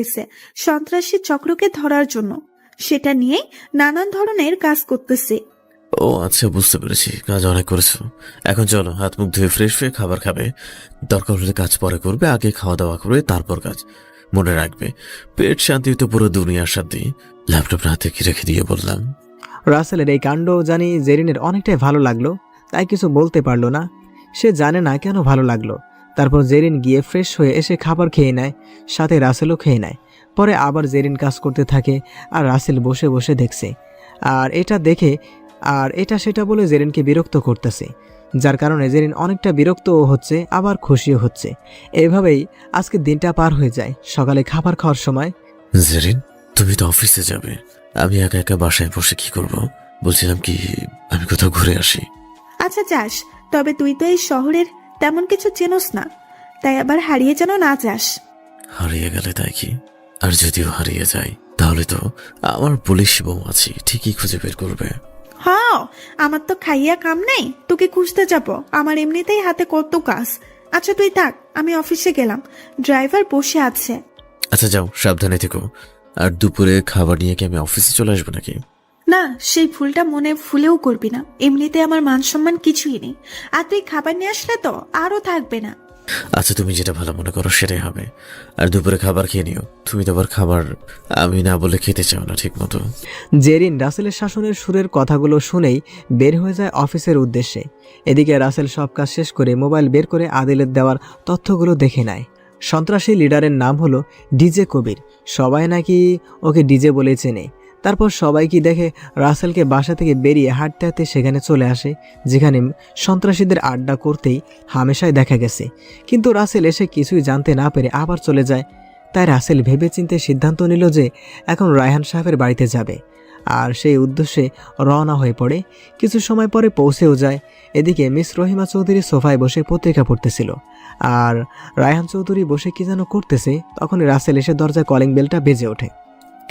করতেছে সন্ত্রাসী চক্রকে ধরার জন্য। সেটা নিয়ে নানান ধরনের কাজ করতেছে। ও আচ্ছা, বুঝতে পেরেছি, কাজ অনেক করেছো। এখন চলো, হাত মুখ ধুয়ে ফ্রেশ হয়ে খাবার খাবে। দরকার হলে কাজ পরে করবে, আগে খাওয়া দাওয়া করবে, তারপর কাজ। মনে রাখবে, পেট শান্তি তো পুরো দুনিয়ার শান্তি। ল্যাপটপ হাতে রেখে দিয়ে বললাম। রাসেলের এই কাণ্ড জানি জেরিনের অনেকটাই ভালো লাগলো, তাই কিছু বলতে পারলো না। সে জানে না কেন ভালো লাগলো। তারপর জেরিন গিয়ে ফ্রেশ হয়ে এসে খাবার খেয়ে নেয়, সাথে রাসেলও খেয়ে নেয়। পরে আবার জেরিন কাজ করতে থাকে আর রাসেল বসে বসে দেখছে। আর এটা সেটা বলে জেরিনকে বিরক্ত করতেছে, যার কারণে জেরিন অনেকটা বিরক্তও হচ্ছে আবার খুশিও হচ্ছে। এভাবেই আজকে দিনটা পার হয়ে যায়। সকালে খাবার খাওয়ার সময়, জেরিন, তুমি তো অফিসে যাবে, আমি একা একা বাসায় বসে কি করব? বলছিলাম কি, আমি কোথাও ঘুরে আসি। আচ্ছা যাস, তবে তুই তো এই শহরের তেমন কিছু চেনোস না, তাই আবার হারিয়ে যেন না যাস। হারিয়ে গেলে তাই কি? আর যদিও হারিয়ে যাই, তাহলে তো আমার পুলিশ বউ আছে, ঠিকই খুঁজে বের করবে। হ্যাঁ, আমার তো খাইয়া কাম নেই, তোকে খুঁজতে যাব। আমার এমনিতেই হাতে কত কাজ। আচ্ছা তুই থাক, আমি অফিসে গেলাম, ড্রাইভার বসে আছে। আচ্ছা যাও, সাবধানে থেকো। আর দুপুরে খাবার নিয়ে কি আমি অফিসে চলে আসবো নাকি? না, সেই ভুলটা মনে ভুলেও করবি না। এমনিতে আমার মান সম্মান কিছুই নেই, আর তুই খাবার নিয়ে আসলে তো আরো থাকবে না। আচ্ছা, তুমি যেটা ভালো মনে করো সেটাই হবে। আর দুপুরে খাবার খেয়ে নিও। তুমি তো আবার খাবার আমি না বলে খেতে চাও না ঠিক মতো। জেরিন রাসেলের শাসনের সুরের কথাগুলো শুনেই বের হয়ে যায় অফিসের উদ্দেশ্যে। এদিকে রাসেল সব কাজ শেষ করে মোবাইল বের করে আদিলের দেওয়ার তথ্যগুলো দেখে নেয়। সন্ত্রাসী লিডারের নাম হলো ডিজে কবির। সবাই নাকি ওকে ডিজে বলে চেনে। তারপর সবাই কি দেখে রাসেলকে বাসা থেকে বেরিয়ে হাঁটতে হাঁটতে সেখানে চলে আসে, যেখানে সন্ত্রাসীদের আড্ডা করতেই হামেশাই দেখা গেছে। কিন্তু রাসেল এসে কিছুই জানতে না পেরে আবার চলে যায়। তাই রাসেল ভেবেচিন্তে সিদ্ধান্ত নিল যে এখন রায়হান সাহেবের বাড়িতে যাবে, আর সেই উদ্দেশ্যে রওনা হয়ে পড়ে। কিছু সময় পরে পৌঁছেও যায়। এদিকে মিস রহিমা চৌধুরী সোফায় বসে পত্রিকা পড়তেছিল, আর রায়হান চৌধুরী বসে কি যেন করতেছে। তখনই রাসেল এসে দরজায় কলিং বেলটা বেজে ওঠে।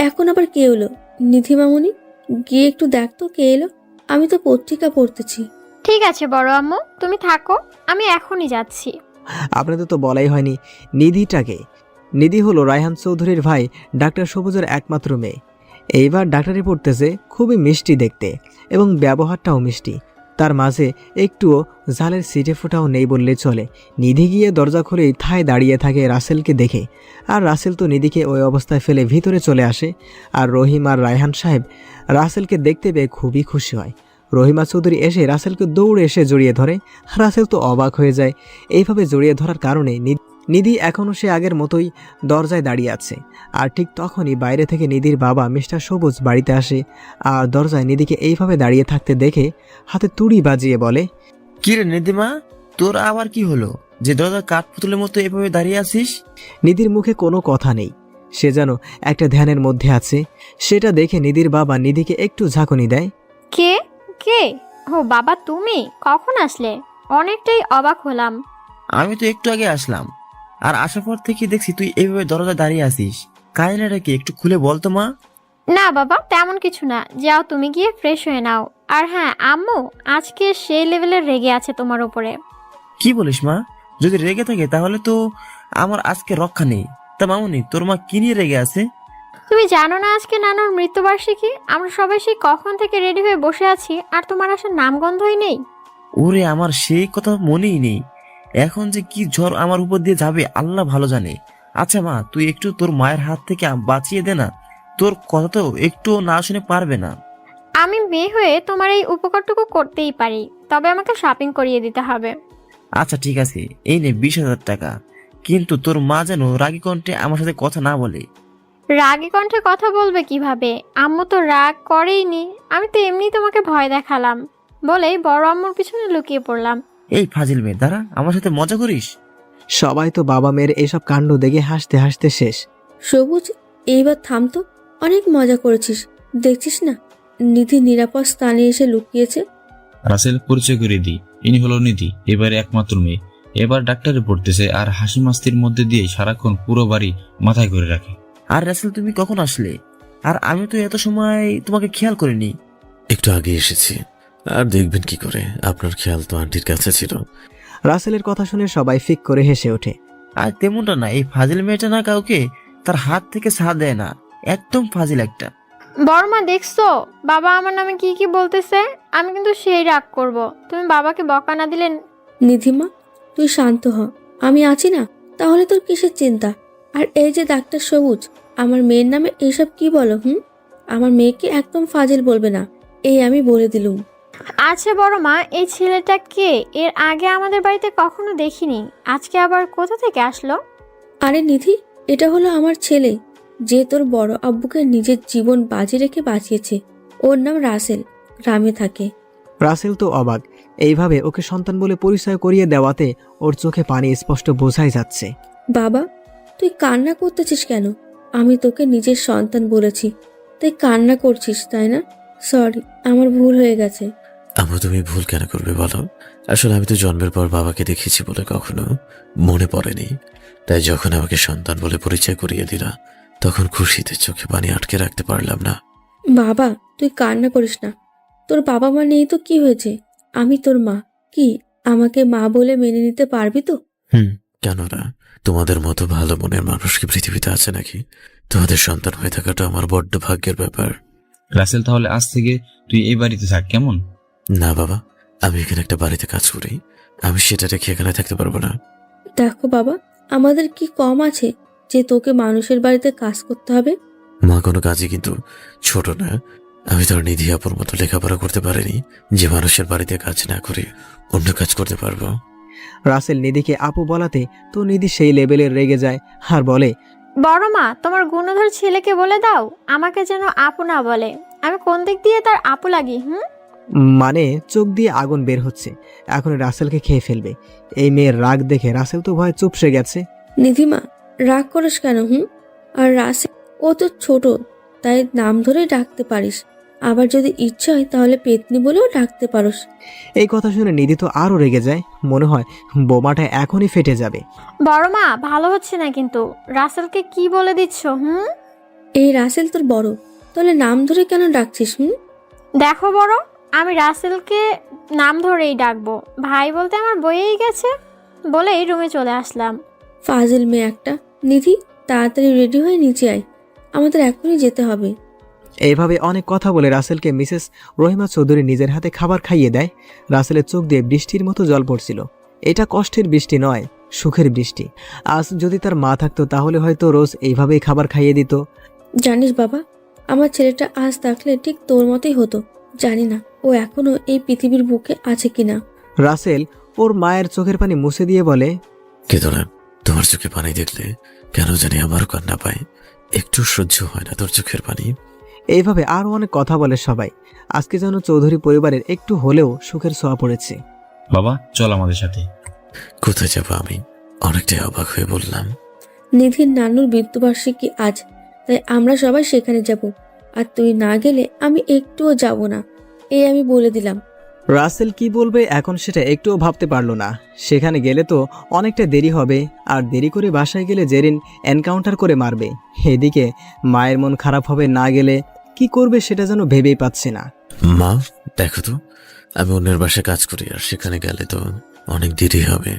এখন আবার কে এলো? নিধি মামুনি, গিয়ে একটু দেখ তো কে এলো। আমি তো পত্রিকা পড়তেছি। ঠিক আছে বড় আম্মু, তুমি থাকো, আমি এখনই যাচ্ছি। আপনাদের তো বলাই হয়নি, নিধিটাকে। নিধি হলো রায়হান চৌধুরীর ভাই ডাক্তার সবুজের একমাত্র মেয়ে। এইবার ডাক্তারি পড়তেছে, খুবই মিষ্টি দেখতে এবং ব্যবহারটাও মিষ্টি। তার মাঝে একটুও ঝালের সিটে ফোটাও নেই বললে চলে। নিধি গিয়ে দরজা খুলেই ঠায় দাঁড়িয়ে থাকে রাসেলকে দেখে। আর রাসেল তো নিধিকে ওই অবস্থায় ফেলে ভিতরে চলে আসে। আর রহিম আর রায়হান সাহেব রাসেলকে দেখতে পেয়ে খুবই খুশি হয়। রহিমা চৌধুরী এসে রাসেলকে দৌড়ে এসে জড়িয়ে ধরে। রাসেল তো অবাক হয়ে যায়। এইভাবে জড়িয়ে ধরার কারণে নিধি এখনও সে আগের মতোই দরজায় দাঁড়িয়ে আছে। আর ঠিক তখনই বাইরে থেকে নিধির বাবা মিস্টার সবুজ বাড়িতে আসে, আর দরজায় নিধিকে এইভাবে দাঁড়িয়ে থাকতে দেখে হাতে তুড়ি বাজিয়ে বলে, কি রে নিধিমা, তোর আবার কি হলো যে দরজা কাঠ পুতুলের মতো এভাবে দাঁড়িয়ে আছিস? নিধির মুখে কোনো কথা নেই, সে যেন একটা ধ্যানের মধ্যে আছে। সেটা দেখে নিধির বাবা নিধিকে একটু ঝাঁকুনি দেয়। কে কে ও বাবা, তুমি কখন আসলে? অনেকটাই অবাক হলাম। আমি তো একটু আগে আসলাম, আর আসার পর থেকে দেখছি তুই এইভাবে দরজা দাঁড়িয়ে আছিস। কাহিনীটা কি একটু খুলে বলতো মা। না বাবা, তেমন কিছু না, যাও তুমি গিয়ে ফ্রেশ হয়ে নাও। আর হ্যাঁ আম্মু, আজকে সেই লেভেলের রেগে আছে তোমার উপরে। কি বলিস মা? যদি রেগে থাকে তাহলে তো আমার আজকে রক্ষা নেই। তা মামুনি, তোর মা কি নিয়ে রেগে আছে? তুমি জানো না আজকে নানুর মৃত্যুবার্ষিকী? আমরা সবাই সেই কখন থেকে রেডি হয়ে বসে আছি, আর তোমার আসার নামগন্ধই নেই। ওরে, আমার সেই কথা মনেই নেই। এখন যে কি ঝড় আমার উপর দিয়ে যাবে আল্লাহ ভালো জানে। আচ্ছা মা, তুই একটু তোর মায়ের হাত থেকে বাঁচিয়ে দে না, তোর কথা তো একটু না শুনে পারবে না। আমি মেয়ে হয়ে তোমার এই উপকারটুকু করতেই পারি, তবে আমাকে শপিং করিয়ে দিতে হবে। আচ্ছা ঠিক আছে, এই নে 20,000 টাকা। কিন্তু তোর মা যেন রাগী কণ্ঠে আমার সাথে কথা না বলে। রাগী কণ্ঠে কথা বলবে কিভাবে? আম্মু তো রাগ করেইনি, আমি তো এমনি তোমাকে ভয় দেখালাম বলেই বড় আম্মুর পিছনে লুকিয়ে পড়লাম। এই ফাজিল মেয়ে, দাঁড়া, আমার সাথে মজা করিস? সবাই তো বাবা মেয়ের এসব কাণ্ড দেখে হাসতে হাসতে শেষ। সবুজ, এইবার থাম তো, অনেক মজা করেছিস। দেখছিস না নিধি নিরাপদ স্থানে এসে লুকিয়েছে। রাসেল পরিচয় করে দিই, ইনি হলো নিধি, এবারে একমাত্র মেয়ে। এবার ডাক্তারে পড়তেছে, আর হাসি মাস্তির মধ্যে দিয়ে সারাক্ষণ পুরো বাড়ি মাথায় করে রাখে। আর রাসেল, তুমি কখন আসলে? আর আমি তো এত সময় তোমাকে খেয়াল করিনি। একটু আগে এসেছি, আর দেখবেন কি করে, আপনার খেয়াল তো আন্টির কাছে ছিল। রাসেলের কথা শুনে সবাই ফিক করে হেসে ওঠে। আর তেমনটা না, এই ফাজিল মেয়েটা না কাউকে তার হাত থেকে ছাড় দেয় না। একদম ফাজিল একটা। বড় মা দেখছো বাবা আমার নামে কি কি বলতেছে? আমি কিন্তু সেই রাগ করব। তুমি বাবাকে বকা না দিলে। নিধিমা, তুই শান্ত হ, আমি আছি না। তাহলে তোর কিসের চিন্তা? আর এই যে ডাক্তার সবুজ, আমার মেয়ের নামে এইসব কি বলো? আমার মেয়েকে একদম ফাজিল বলবে না, এই আমি বলে দিলুম। আচ্ছা বড় মা, এই ছেলেটা কে? এর আগে আমাদের বাড়িতে কখনো দেখিনি, আজকে আবার কোথা থেকে আসলো? আরে নিধি, এটা হলো আমার ছেলে, যে তোর বড় আব্বুকে নিজের জীবন বাজি রেখে বাঁচিয়েছে। ওর নাম রাসেল, গ্রামে থাকে। রাসেল তো অবাক, এইভাবে ওকে সন্তান বলে পরিচয় করিয়ে দেওয়াতে ওর চোখে পানি স্পষ্ট বোঝাই যাচ্ছে। বাবা, তুই কান্না করতেছিস কেন? আমি তোকে নিজের সন্তান বলেছি, তুই কান্না করছিস তাই না? সরি, আমার ভুল হয়ে গেছে। আম্মু, তুমি ভুল কেন করবে বলো? আসলে আমি তো জন্মের পর বাবাকে দেখেছি বলে কখনো মনে পড়েনি, তাই যখন আমাকে সন্তান বলে পরিচয় করিয়ে দিলা তখন খুশিতে চোখে পানি আটকে রাখতে পারলাম না। বাবা, তুই কান্না করিস না। তোর বাবা মা নেই তো কি হয়েছে? আমি তোর মা, কি আমাকে মা বলে মেনে নিতে পারবি তো? কেন না? তোমাদের মতো ভালো মনের মানুষ কি পৃথিবীতে আছে নাকি? তোমাদের সন্তান হয়ে থাকাটা আমার বড্ড ভাগ্যের ব্যাপার। রাসেল, তাহলে আজ থেকে তুই এই বাড়িতে থাক, কেমন? না বাবা, আমি এখানে একটা বাড়িতে কাজ করি, আমি সেটা রেখে এখানে থাকতে পারবো না। দেখো বাবা, আমাদের কি কম আছে যে তোকে মানুষের বাড়িতে কাজ করতে হবে? মা, কোনো কাজই কিন্তু ছোট না। আমি তো আর নিধি আপুর মতো লেখাপড়া করতে পারিনি যে মানুষের বাড়িতে কাজ না করে অন্য কাজ করতে পারবো। রাসেল নিধিকে আপু বলাতে তো নিধি সেই লেভেলের রেগে যায় আর বলে, বড় মা, তোমার গুণধর ছেলেকে বলে দাও আমাকে যেন আপু না বলে। আমি কোন দিক দিয়ে তার আপু লাগি? মানে চোখ দিয়ে আগুন বের হচ্ছে, এখন রাসেলকে খেয়ে ফেলবে। এই মেয়ের রাগ দেখে রাসেল তো ভয় চুপসে গেছে। নিধিমা, রাগ করিস কেন? আর রাসেল, ও তো ছোট, তাই নাম ধরেই ডাকতে পারিস। আবার যদি ইচ্ছা হয় তাহলে পেতনি বলেও ডাকতে পারোস। এই কথা শুনে নিধি তো আরো রেগে যায়, মনে হয় বোমাটা এখনই ফেটে যাবে। বড় মা, ভালো হচ্ছে না কিন্তু। রাসেলকে কি বলে দিচ্ছ? এই রাসেল তোর বড়, তাহলে নাম ধরে কেন ডাকছিস? দেখো বড়, আমি রাসেলকে নাম ধরেই ডাকবো, ভাই বলতে আমার বইয়েই গেছে বলেই রুমে চলে আসলাম। ফাজিল মেয়ে একটা। নিধি, তাড়াতাড়ি রেডি হয়ে নিচে আয়, আমাদের এখনই যেতে হবে। এইভাবে অনেক কথা বলে রাসেলকে মিসেস রহিমা চৌধুরী নিজের হাতে খাবার খাইয়ে দেয়। রাসেলের চোখ দিয়ে বৃষ্টির মতো জল পড়ছিল। এটা কষ্টের বৃষ্টি নয়, সুখের বৃষ্টি। আজ যদি তার মা থাকতো তাহলে হয়তো রোজ এইভাবেই খাবার খাইয়ে দিত। জানিস বাবা, আমার ছেলেটা আজ থাকলে ঠিক তোর মতোই হতো। জানি না ও এখনো এই পৃথিবীর বুকে আছে কিনা। রাসেল ওর মায়ের চোখের পানি মুছে দিয়ে বলে, কিন্তু না, তোমার চোখে পানি দেখলে কেন জানি আমারও কান্না পায়। একটু সহ্য হয় না তোর চোখের পানি। এইভাবে আরো অনেক কথা বলে সবাই। আজকে যেন চৌধুরী পরিবারের একটু হলেও সুখের ছোঁয়া পড়েছে। বাবা, চল আমাদের সাথে। কোথায় যাবো আমি? অনেকটাই অবাক হয়ে বললাম। নিধির নানুর মৃত্যুবার্ষিকী আজ, তাই আমরা সবাই সেখানে যাব। আর তুই না গেলে আমি একটুও যাব না, এই আমি বলে দিলাম। রাসেল কি বলবে এখন সেটা একটুও ভাবতে পারলো না। সেখানে গেলে তো অনেকটা দেরি হবে, আর দেরি করে বাসায় গেলে জেরিন এনকাউন্টার করে মারবে। এদিকে মায়ের মন খারাপ হবে না গেলে, কি করবে সেটা যেন ভেবেই পাচ্ছে না। মা, দেখো তো, আমি অন্যের বাসায় কাজ করি, আর সেখানে গেলে তো অনেক দেরি হবে।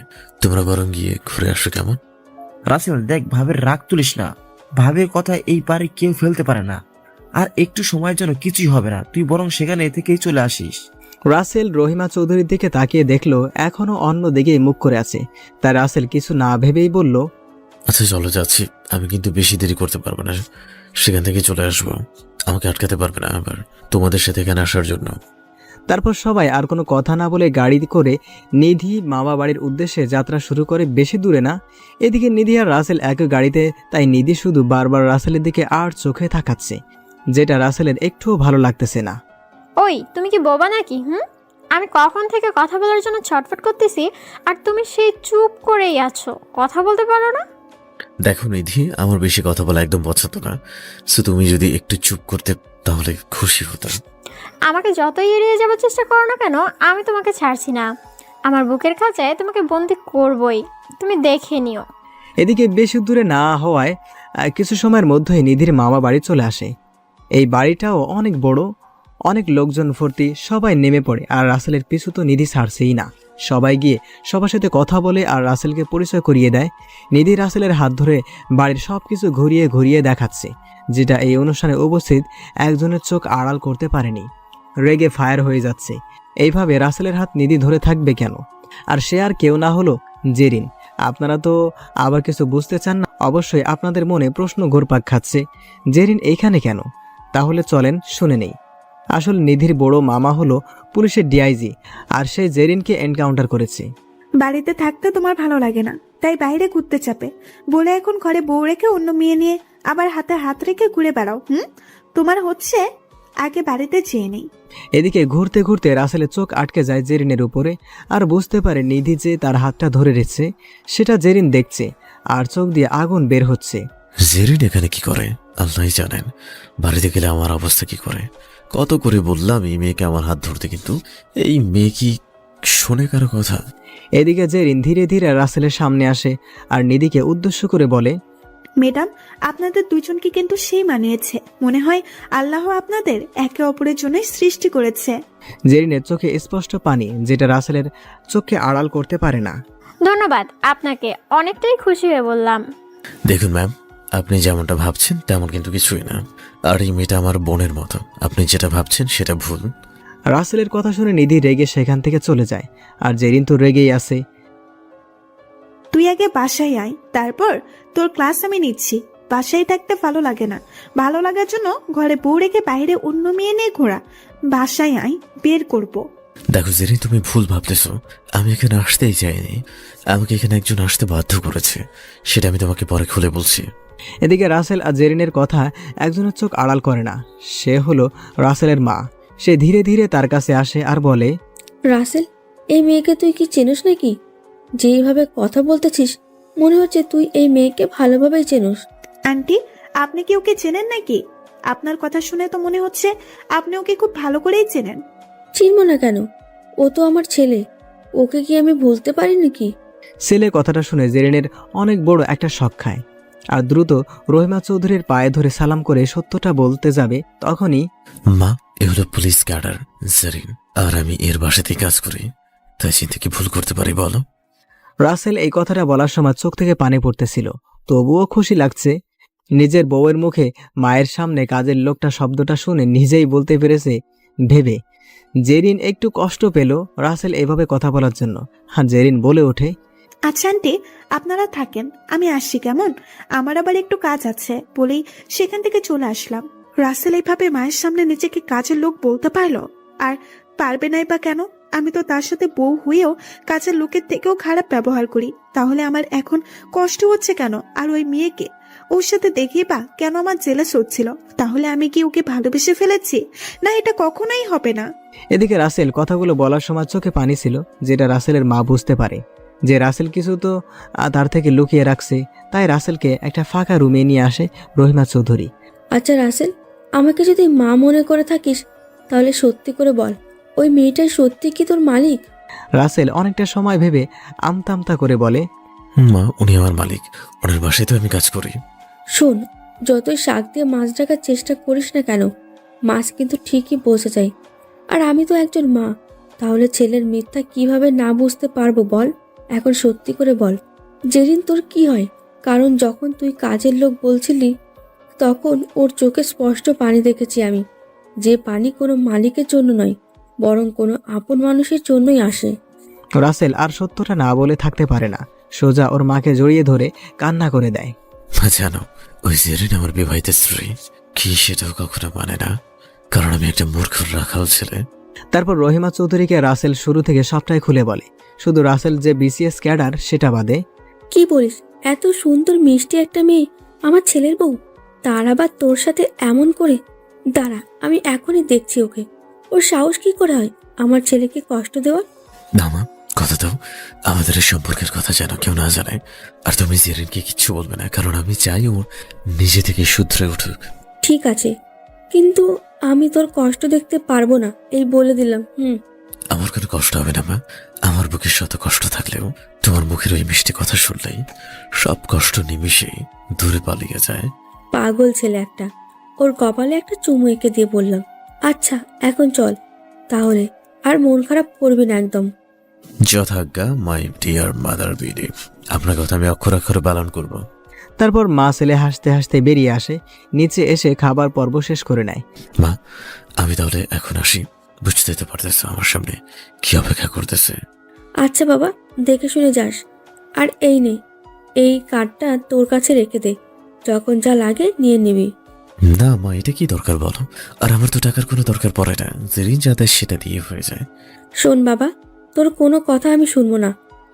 তোমরা বরং গিয়ে ঘুরে আসো, কেমন? রাসেল দেখ, ভাবের রাগ তুলিস না। ভাবের কথা এই পারে কেউ ফেলতে পারে না। আর একটু সময়ের জন্য কিছুই হবে না, তুই বরং সেখানে থেকেই চলে আসিস। রাসেল রহিমা চৌধুরীর দিকে তাকিয়ে দেখলো এখনো অন্য দিকেই মুখ করে আছে। তাই রাসেল কিছু না ভেবেই বলল, আচ্ছা চলো, যাচ্ছি। আমি কিন্তু বেশি দেরি করতে পারবো না, সেখান থেকে চলে আসবো। আমাকে আটকাতে পারবে না আবার তোমাদের সাথে এখানে আসার জন্য। তারপর সবাই আর কোনো কথা না বলে গাড়ি করে নিধি মামা বাড়ির উদ্দেশ্যে যাত্রা শুরু করে। বেশি দূরে না। এদিকে নিধি আর রাসেল একই গাড়িতে, তাই নিধি শুধু বারবার রাসেলের দিকে আর চোখে তাকাচ্ছে, যেটা রাসেলের একটুও ভালো লাগতেছে না। ওই, তুমি কি বোবা নাকি? আমি কখন থেকে কথা বলার জন্য ছটফট করতেছি, আর তুমি সেই চুপ করেই আছো, কথা বলতে পারো না? দেখো নিধি, আমার বেশি কথা বলা একদম পছন্দ না। সো তুমি যদি একটু চুপ করতে তাহলে খুশি হতাম। আমাকে যতই এড়িয়ে যাবার চেষ্টা করো না কেন, আমি তোমাকে ছাড়ছি না। আমার বুকের খাঁচায় তোমাকে বন্দি করবই, তুমি দেখে নিও। এদিকে বেশি দূরে না হওয়ায় কিছু সময়ের মধ্যেই নিধির মামা বাড়ি চলে আসে। এই বাড়িটাও অনেক বড়, অনেক লোকজন ভর্তি। সবাই নেমে পড়ে, আর রাসেলের পিছু তো নিধি ছাড়ছেই না। সবাই গিয়ে সবার সাথে কথা বলে আর রাসেলকে পরিচয় করিয়ে দেয়। নিধি রাসেলের হাত ধরে বাড়ির সব কিছু ঘুরিয়ে ঘুরিয়ে দেখাচ্ছে, যেটা এই অনুষ্ঠানে উপস্থিত একজনের চোখ আড়াল করতে পারেনি। রেগে ফায়ার হয়ে যাচ্ছে। এইভাবে রাসেলের হাত নিধি ধরে থাকবে কেন? আর সে আর কেউ না হলো জেরিন। আপনারা তো আবার কিছু বুঝতে চান না? অবশ্যই আপনাদের মনে প্রশ্ন ঘুরপাক খাচ্ছে, জেরিন এইখানে কেন? তাহলে চলেন শুনে নেই। আসল নিধির বড় মামা হলো পুলিশের ডিআইজি, আর সে জেরিনকে এনকাউন্টার করেছে। বাড়িতে থাকতে তোমার ভালো লাগে না, তাই বাইরে ঘুরতে চাপে বলে এখন ঘরে বউ রেখে অন্য মেয়ে নিয়ে আবার হাতে হাত রেখে ঘুরে বেড়াও। তোমার হচ্ছে আগে বাড়িতে যেয়ে নেই। এদিকে ঘুরতে ঘুরতে রাসেলের চোখ আটকে যায় জেরিনের উপরে, আর বুঝতে পারে নিধি যে তার হাতটা ধরে রেখেছে সেটা জেরিন দেখছে, আর চোখ দিয়ে আগুন বের হচ্ছে। জেরিন এখানে কি করে আল্লাহই জানেন। বাড়িতে গেলে আমার অবস্থা কি করে। কত করে বললাম এই মেয়েকে আমার হাত ধরতে, কিন্তু এই মেয়ে কি শোনে কারো কথা? এদিকে জেরিন ধীরে ধীরে রাসেলের সামনে আসে আর নিধিকে উদ্দেশ্য করে বলে, ম্যাডাম, আপনাদের দুজনকে কিন্তু সেই মানিয়েছে। মনে হয় আল্লাহ আপনাদের একে অপরের জন্যই সৃষ্টি করেছে। জেরিনের চোখে স্পষ্ট পানি, যেটা রাসেলের চোখকে আড়াল করতে পারে না। ধন্যবাদ আপনাকে, অনেকটাই খুশি হয়ে বললাম। দেখুন ম্যাম, আপনি যেমনটা ভাবছেন তেমন কিন্তু কিছুই না। আর এই মেয়েটা আমার বোনের মতো। আপনি যেটা ভাবছেন সেটা ভুল। রাসেলের কথা শুনে নিধি রেগে সেখান থেকে চলে যায়, আর জেরিন তো রেগেই আছে। তুই আগে বাসায় আয়, তারপর তোর ক্লাস আমি নিচ্ছি। বাসায় থাকতে ভালো লাগে না, ভালো লাগার জন্য ঘরে বউ রেখে বাইরে অন্য মেয়ে নিয়ে ঘোরা। বাসায় আয়, বের করব। দেখো জেরিন, তুমি ভুল ভাবতেছো। আমি এখানে আসতেই চাইনি, আমাকে এখানে একজন আসতে বাধ্য করেছে। সেটা আমি তোমাকে পরে খুলে বলছি। এদিকে রাসেল আর জেরিনের কথা একজনের চোখ আড়াল করে না। সে হলো রাসেলের মা। সে ধীরে ধীরে তার কাছে আসে আর বলে, রাসেল, এই মেয়েকে তুই কি চেনিস নাকি? যেইভাবে কথা বলতেছিস মনে হচ্ছে তুই এই মেয়েকে ভালোভাবেই চেনোস। আন্টি, আপনি কি ওকে চেনেন নাকি? আপনার কথা শুনে তো মনে হচ্ছে আপনি ওকে খুব ভালো করেই চেনেন। চিনব না কেন? ও তো আমার ছেলে, ওকে কি আমি ভুলতে পারি নাকি? ছেলে কথাটা শুনে জেরিনের অনেক বড় একটা শক খায়, আর দ্রুত রহিমা চৌধুরীর পায়ে ধরে সালাম করে সত্যটা বলতে যাবে, তখনই মা, এ হলো পুলিশ ক্যাডার জেরিন, আর আমি এর বাসাতেই কাজ করি। তাই চিন্তা কি ভুল করতে পারি বলো? রাসেল এই কথাটা বলার সময় চোখ থেকে পানি পড়তেছিল, তবুও খুশি লাগছে। নিজের বউয়ের মুখে মায়ের সামনে কাজের লোকটা শব্দটা শুনে নিজেই বলতে পেরেছে ভেবে জেরিন একটু কষ্ট পেল রাসেল এভাবে কথা বলার জন্য। আর জেরিন বলে ওঠে, আচ্ছা আন্টি, আপনারা থাকেন, আমি আসছি কেমন? আমার আবার একটু কাজ আছে বলেই সেখান থেকে চলে আসলাম। রাসেল এইভাবে মায়ের সামনে নিজেকে কাজের লোক বলতে পারলো, আর পারবে নাই বা কেন? আমি তো তার সাথে বউ হয়েও কাজের লোকের থেকেও খারাপ ব্যবহার করি, তাহলে আমার এখন কষ্ট হচ্ছে কেন? আর ওই মেয়েকে, ওর সাথে দেখেই বা কেন আমার জেলাস হচ্ছিল? তাহলে আমি কি ওকে ভালোবেসে ফেলেছি? না, এটা কখনোই হবে না। এদিকে রাসেল কথাগুলো বলার সময় চোখে পানি ছিল, যেটা রাসেলের মা বুঝতে পারে যে রাসেল কিছু তো তার থেকে লুকিয়ে রাখছে। তাই রাসেলকে একটা ফাঁকা রুমে নিয়ে আসে রহিমা চৌধুরী। আচ্ছা রাসেল, আমাকে যদি মা মনে করে থাকিস তাহলে সত্যি করে বল, ওই মেয়েটাই সত্যি কি তোর মালিক? রাসেল অনেকটা সময় ভেবে আমতা আমতা করে বলে, মা, উনি আমার মালিক, ওনার বাসায় তো আমি কাজ করি। শোন, যতই শাক দিয়ে মাছ ঢাকার চেষ্টা করিস না কেন, মাছ কিন্তু ঠিকই বোঝা যায়। আর আমি তো একজন মা, তাহলে ছেলের মিথ্যা কিভাবে না বুঝতে পারবো বল? এখন সত্যি করে বল, জেরিন তোর কি হয়? কারণ যখন তুই কাজের লোক বলছিলি তখন ওর চোখে স্পষ্ট পানি দেখেছি আমি, যে পানি কোনো মালিকের জন্য নয়, বরং কোনো আপন মানুষের জন্যই আসে। রাসেল আর সত্যটা না বলে থাকতে পারে না, সোজা ওর মাকে জড়িয়ে ধরে কান্না করে দেয়। মা জানো, ওই জেরিন আমার বিবাহিত স্ত্রী। কি সেটাও কখনো মানে না, কারণ আমি একটা মূর্খ রাখাল ছেলে। তারপর রহিমা চৌধুরীকে রাসেল শুরু থেকে সবটাই খুলে বলে, শুধু রাসেল যে বিসিএস ক্যাডার সেটা বাদে। কি বলিস? এত সুন্দর মিষ্টি একটা মেয়ে আমার ছেলের বউ, তার আবার তোর সাথে এমন করে? দাঁড়া, আমি এখনই দেখছি ওকে। ওর সাহস কি করে হয় আমার ছেলেকে কষ্ট দেওয়ার? না মা, কথা দাও, আমাদের এই সম্পর্কের কথা যেন কেউ না জানে। আর তুমি জেরিনকে কিচ্ছু বলবে না, কারণ আমি চাই ও নিজে থেকে শুধরে উঠুক। ঠিক আছে, কিন্তু আমি তোর কষ্ট দেখতে পারবো না, এই বলে দিলাম। আমার কোনো কষ্ট হবে না মা। আমার বুকে শত কষ্ট থাকলেও তোমার মুখের ওই মিষ্টি কথা শুনলেই সব কষ্ট নিমিশেই দূরে পালিয়ে যায়। পাগল ছেলে একটা। ওর কপালে একটা চুমু এঁকে দিয়ে বললাম, আচ্ছা এখন চল তাহলে, আর মন খারাপ করবি না একদম। যথাজ্ঞা মাই ডিয়ার মাদার বিডি। আপনার কথা আমি অক্ষর অক্ষরে পালন করব। তারপর মা ছেলে হাসতে হাসতে বেরিয়ে আসে, নিচে এসে খাবার পর্ব শেষ করে নেয়। মা, আমি তাহলে এখন আসি। বুঝতে তো পারতেছো আমার সামনে কি অপেক্ষা করতেছে। আচ্ছা বাবা, দেখে শুনে যাস। আর এই নে, এই কার্ডটা তোর কাছে রেখে দে, যখন যা লাগে নিয়ে নিবি। না মা, এটা কি দরকার বলো? আর আমার তো টাকার কোনো দরকার পড়ে না, যেদিন যা দেয় সেটা দিয়ে হয়ে যায়। শোন বাবা, তোর কোনো কথা আমি শুনবো না,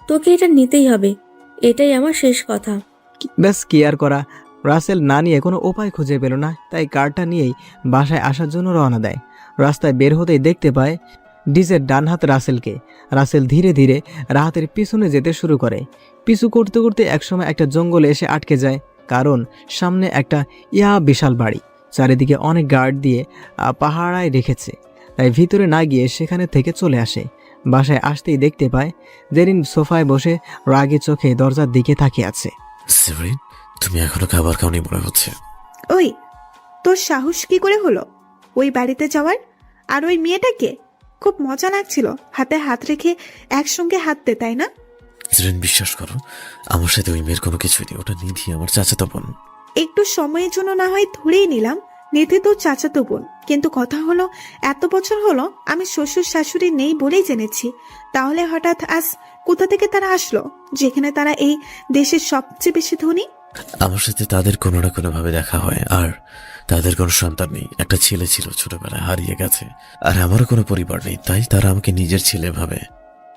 তোকে এটা নিতেই হবে, এটাই আমার শেষ কথা। ব্যাস কি আর করা, রাসেল না নিয়ে কোনো উপায় খুঁজে পেল না, তাই কার্ডটা নিয়েই বাসায় আসার জন্য রওনা দেয়। রাস্তায় বের হতেই দেখতে পায় ডিজের ডান হাত রাসেলকে। রাসেল ধীরে ধীরে রাহাতের পিছনে যেতে শুরু করে। পিছু করতে করতে একসময় একটা জঙ্গলে এসে আটকে যায়, কারণ সামনে একটা বিশাল বাড়ি, চারিদিকে অনেক গার্ড দিয়ে পাহারায় রেখেছে। তাই ভিতরে না গিয়ে সেখানে থেকে চলে আসে। বাসায় আসতেই দেখতে পায় জেরিন সোফায় বসে রাগী চোখে দরজার দিকে তাকিয়ে আছে। সেভরিন, তুমি এখনো খাবার খাওনি মনে হচ্ছে। ওই, তোর সাহস কি করে হলো ওই বাড়িতে যাওয়ার? আর ওই মেয়েটাকে খুব মজা লাগছিল হাতে হাত রেখে একসঙ্গে হাঁটতে, তাই না? সেভরিন, বিশ্বাস করো, আমার সাথে ওই মেয়ের কোনো কিছুই নেই। ওটা নিধি, আমার চাচাতো বোন। একটু সময়ের জন্য না হয় ধরেই নিলাম নিধি তোর চাচাতো বোন, কিন্তু কথা হলো এত বছর হলো আমি শ্বশুর শাশুড়ি নেই বলেই জেনেছি। তাহলে হঠাৎ আজ কোথা থেকে তারা আসলো, যেখানে তারা এই দেশের সবচেয়ে বেশি ধনী? আমার সাথে তাদের কোনো না কোনো ভাবে দেখা হয়, আর তাদের কোনো সন্তান নেই। একটা ছেলে ছিল, ছোটবেলায় হারিয়ে গেছে। আর আমারও কোনো পরিবার নেই, তাই তারা আমাকে নিজের ছেলে ভাবে।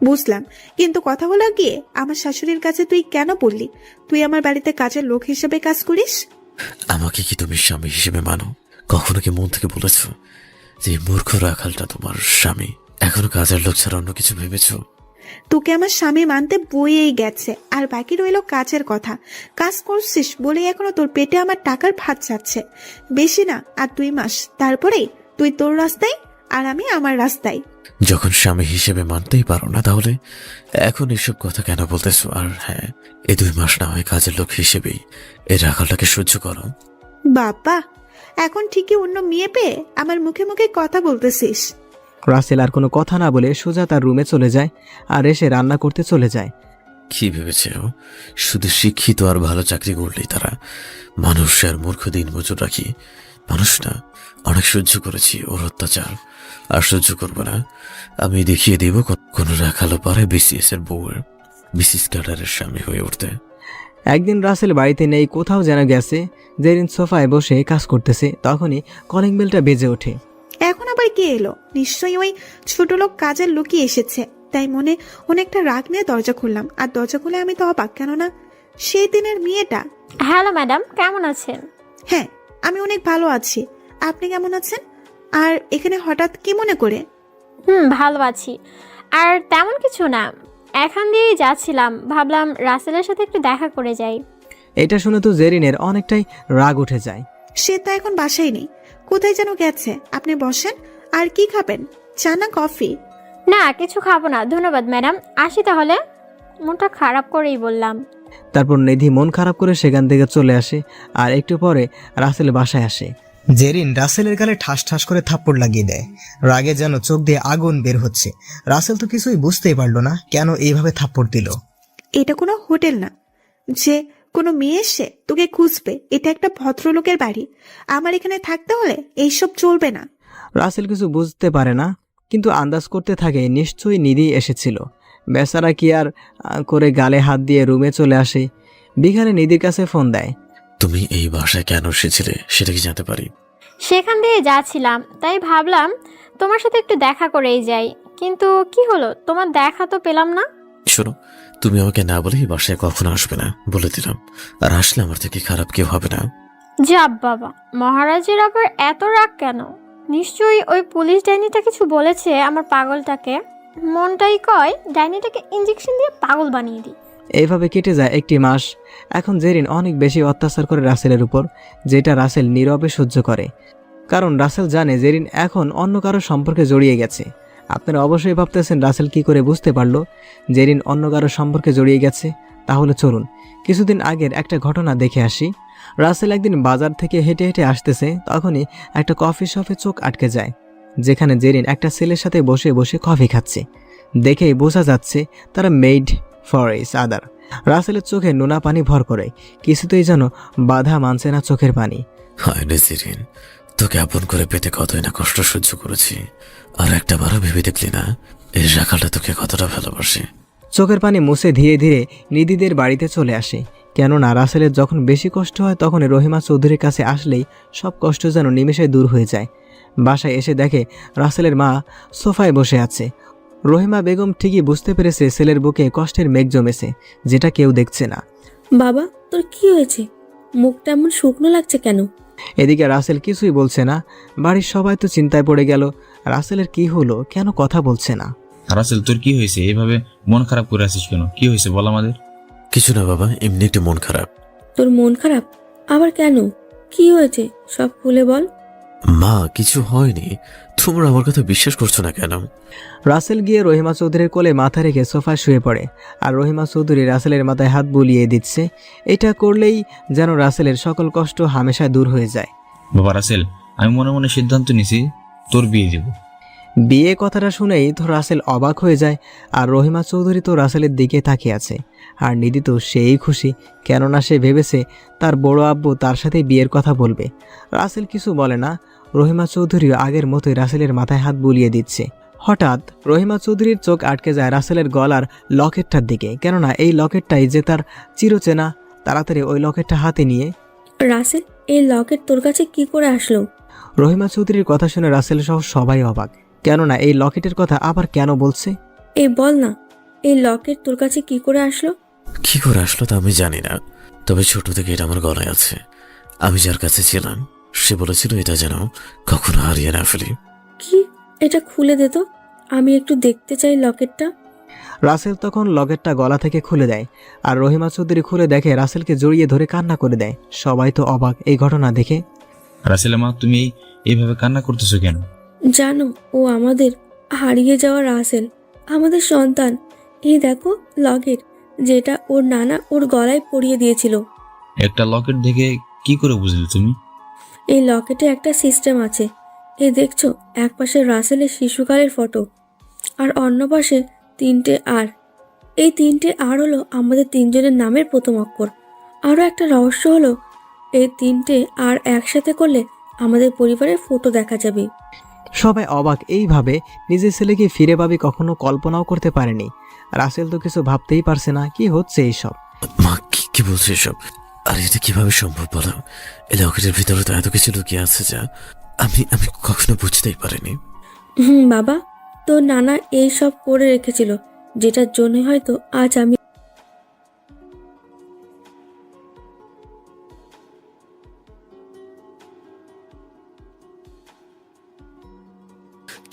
বুঝলাম, কিন্তু কথা হলো গিয়ে আমার শাশুড়ির কাছে তুই কেন বললি তুই আমার বাড়িতে কাজের লোক হিসেবে কাজ করিস? আমাকে কি তুমি স্বামী হিসেবে মানো? কখনো কি মন থেকে বলেছো যে এই মূর্খ রাখালটা তোমার স্বামী? এখনো কাজের লোক ছাড়া অন্য কিছু ভেবেছো? তোকে আমার স্বামী মানতে বইয়েই গেছে, আর বাকি রইলো কাজের কথা। কাজ করছিস বলেই এখনো তোর পেটে আমার টাকার ভাত যাচ্ছে। বেশি না, আর 2 মাস, তারপরেই তুই তোর রাস্তায় আর আমি আমার রাস্তায়। যখন স্বামী হিসেবে মানতেই পারো না, তাহলে এখন এসব কথা কেন বলতেছো? আর হ্যাঁ, এই 2 মাস না হয় কাজের লোক হিসেবেই এই রাখালটাকে সহ্য করো। বাবা, এখন ঠিকই অন্য মেয়ে পেয়ে আমার মুখে মুখে কথা বলতেছিস। রাসেল আর কোনো কথা না বলে সোজা তার রুমে চলে যায় আর এসে রান্না করতে চলে যায়। কি ভেবেছে ও? শুধু শিক্ষিত আর ভালো চাকরি করলেই তারা মানুষ আর মূর্খ দিন মজুর রাখি? মানুষ না, অনেক সহ্য করেছি ওর অত্যাচার, আর সহ্য করবো না। আমি দেখিয়ে দিব কোন রাখালো পারে বিসিএস এর বউয়ের, বিসিএস ক্যাডারের স্বামী হয়ে উঠতে। একদিন রাসেল বাড়িতে নেই, কোথাও যেন গেছে। জেরিন সোফায় বসে কাজ করতেছে, তখনই কলিং বেলটা বেজে ওঠে। এখন আবার কে এলো? নিশ্চয়ই ওই ছোট লোক কাজের লোকই এসেছে। তাই মনে অনেকটা রাগ নিয়ে দরজা খুললাম, আর দরজা খুলে আমি তো অবাক, কেননা সেই দিনের মেয়েটা। হ্যালো ম্যাডাম, কেমন আছেন? হ্যাঁ, আমি অনেক ভালো আছি। আপনি কেমন আছেন? আর এখানে হঠাৎ কি মনে করে? ভালো আছি। আর তেমন কিছু না, এখান দিয়েই যাচ্ছিলাম, ভাবলাম রাসেলের সাথে একটু দেখা করে যাই। এটা শুনে তো জেরিনের অনেকটাই রাগ উঠে যায়। সে তো এখন বাসায় নেই, কোথায় যেন গেছে। আপনি বসেন। আর কি খাবেন, চা না কফি? না, কিছু খাবো না ধন্যবাদ ম্যাডাম, আসি তাহলে। মনটা খারাপ করেই বললাম। তারপর নিধি মন খারাপ করে সেখান থেকে চলে আসে, আর একটু পরে রাসেল বাসায় আসে। জেরিন রাসেলের গালে ঠাস ঠাস করে থাপ্পড় লাগিয়ে দেয়। রাগে যেন চোখ দিয়ে আগুন বের হচ্ছে। রাসেল তো কিছুই বুঝতেই পারলো না কেন এইভাবে থাপ্পড় দিল। এটা কোনো হোটেল না যে কোনো মেয়ে এসে তোকে খুঁজবে। এটা একটা ভদ্রলোকের বাড়ি। আমার এখানে থাকতে হলে এইসব চলবে না। রাসেল কিছু বুঝতে পারে না, কিন্তু আন্দাজ করতে থাকে নিশ্চয়ই নিধি এসেছিল। বেচারা কি আর করে গালে হাত দিয়ে রুমে চলে আসে। বিকালে নিধির কাছে ফোন দেয়। তুমি এই বাসায় কেন এসেছিলে সেটা কি জানতে পারি? সেখান দিয়ে যাচ্ছিলাম, তাই ভাবলাম তোমার সাথে একটু দেখা করেই যাই। কিন্তু কি হলো, তোমার দেখা তো পেলাম না। শোনো, তুমি আমাকে না বলে এই বাসায় কখনো আসবে না, বলে দিলাম। আর আসলে আমার থেকে খারাপ কেউ হবে না। যাব বাবা, মহারাজের আবার এত রাগ কেন? নিশ্চয়ই ওই পুলিশ ডাইনিটা কিছু বলেছে আমার পাগলটাকে। মনটাই কয় ডাইনিটাকে ইঞ্জেকশন দিয়ে পাগল বানিয়ে দিই। এইভাবে কেটে যায় 1 মাস। এখন জেরিন অনেক বেশি অত্যাচার করে রাসেলের উপর, যেটা রাসেল নীরবে সহ্য করে। কারণ রাসেল জানে জেরিন এখন অন্য কারো সম্পর্কে জড়িয়ে গেছে। আপনারা অবশ্যই ভাবতেছেন রাসেল কি করে বুঝতে পারলো জেরিন অন্য কারো সম্পর্কে জড়িয়ে গেছে। তাহলে চলুন কিছুদিন আগের একটা ঘটনা দেখে আসি। রাসেল একদিন বাজার থেকে হেঁটে হেঁটে আসতেছে, তখনই একটা কফি শপে চোখ আটকে যায়, যেখানে জেরিন একটা ছেলের সাথে বসে বসে কফি খাচ্ছে। দেখেই বোঝা যাচ্ছে তারা মেড ফর ইচ আদার। রাসেলের চোখে নোনা পানি ভর করে, কিছুতেই যেন বাধা মানছে না চোখের পানি। হয় নেজিরিন, তোকে আপন করে পেতে কতই না কষ্ট সহ্য করেছি, আর একটা বারও ভেবে দেখলি না এই রাখালটা তোকে কতটা ভালোবাসে। চোখের পানি মুছে ধীরে ধীরে নিধিদের বাড়িতে চলে আসে। কেননা রাসেলের যখন বেশি কষ্ট হয় তখন রহিমা চৌধুরীর কাছে আসলেই সব কষ্ট যেন নিমেষে দূর হয়ে যায়। বাসায় এসে দেখে রাসেলের মা সোফায় বসে আছে। রহিমা বেগম ঠিকই বুঝতে পেরেছে ছেলের বুকে কষ্টের মেঘ জমেছে, যেটা কেউ দেখছে না। বাবা, তোর কি হয়েছে? মুখটা এমন শুকনো লাগছে কেন? এদিকে রাসেল কিছুই বলছে না। বাড়ির সবাই তো চিন্তায় পড়ে গেল, রাসেলের কি হলো, কেন কথা বলছে না। রাসেল, তোর কি হয়েছে? এভাবে মন খারাপ করে আছিস কেন? কি হয়েছে বল আমাদের। কিছু না বাবা, এমনি একটু মন খারাপ। তোর মন খারাপ আবার কেন? কি হয়েছে সব খুলে বল। মা, কিছু হয়নি, তোমরা আমার কথা বিশ্বাস করছো না কেন? রাসেল গিয়ে রহিমা চৌধুরীর কোলে মাথা রেখে সোফায় শুয়ে পড়ে, আর রহিমা চৌধুরী রাসেলের মাথায় হাত বুলিয়ে দিচ্ছে। এটা করলেই যেন রাসেলের সকল কষ্ট হামেশায় দূর হয়ে যায়। বাবা রাসেল, আমি মনে মনে সিদ্ধান্ত নিছি তোর বিয়ে দেব। বিয়ে কথাটা শুনেই তো রাসেল অবাক হয়ে যায়, আর রহিমা চৌধুরী তো রাসেলের দিকে তাকিয়ে আছে। আর নিধি তো সেই খুশি, কেননা সে ভেবেছে তার বড় আব্বু তার সাথে বিয়ের কথা বলবে। রাসেল কিছু বলে না, রহিমা চৌধুরীও আগের মতোই রাসেলের মাথায় হাত বুলিয়ে দিচ্ছে। হঠাৎ রহিমা চৌধুরীর চোখ আটকে যায় রাসেলের গলার লকেটটার দিকে, কেননা এই লকেটটাই যে তার চিরচেনা। তাড়াতাড়ি ওই লকেটটা হাতে নিয়ে, রাসেল, এই লকেট তোর কাছে কি করে আসলো? রহিমা চৌধুরীর কথা শুনে রাসেল সহ সবাই অবাক, কেননা এই লকেটের কথা আবার কেন বলছে। এই বল না, এই লকেট তোর কাছে কি করে আসলো? কি করে আসলো তা আমি জানি না, তবে ছোট থেকে এটা আমার গলায় আছে। আমি যার কাছে ছিলাম সে বলেছিল এটা যেন কখনো হারিয়ে না ফেলি। কি? এটা খুলে দে তো, আমি একটু দেখতে চাই লকেটটা। রাসেল তখন লকেটটা গলা থেকে খুলে দেয়, আর রহিমা চৌধুরী খুলে দেখে রাসেলকে জড়িয়ে ধরে কান্না করে দেয়। সবাই তো অবাক এই ঘটনা দেখে। রাসেল মা, তুমি এইভাবে কান্না করতেছো কেন? জানো, ও আমাদের হারিয়ে যাওয়া রাসেল, আমাদের সন্তান। এই দেখো লকেট, যেটা ওর নানা ওর গলায় পরিয়ে দিয়েছিল। একটা লকেট দেখে কি করে বুঝলে তুমি? এই লকেটে একটা সিস্টেম আছে। এই দেখছো, এক পাশে রাসেলের শিশুকালের ফটো, আর অন্য পাশে 3টে আর। এই 3টে আর হলো আমাদের 3জনের নামের প্রথম অক্ষর। আরও একটা রহস্য হলো, এই 3টে আর একসাথে করলে আমাদের পরিবারের ফটো দেখা যাবে। সবাই অবাক, এইভাবে নিজের ছেলেকে ফিরে পাবে কখনো কল্পনাও করতে পারেনি। রাসেল তো কিছু ভাবতেই পারছে না কি হচ্ছে এইসব। মা, কি বলছো এসব? আর এটা কিভাবে সম্ভব বলো? এই লকেটের ভিতরে তো এত কিছু লুকিয়ে আছে যা আমি আমি কখনো বুঝতেই পারিনি। বাবা, তোর নানা এই সব করে রেখেছিল, যেটার জন্য হয়তো আজ আমি।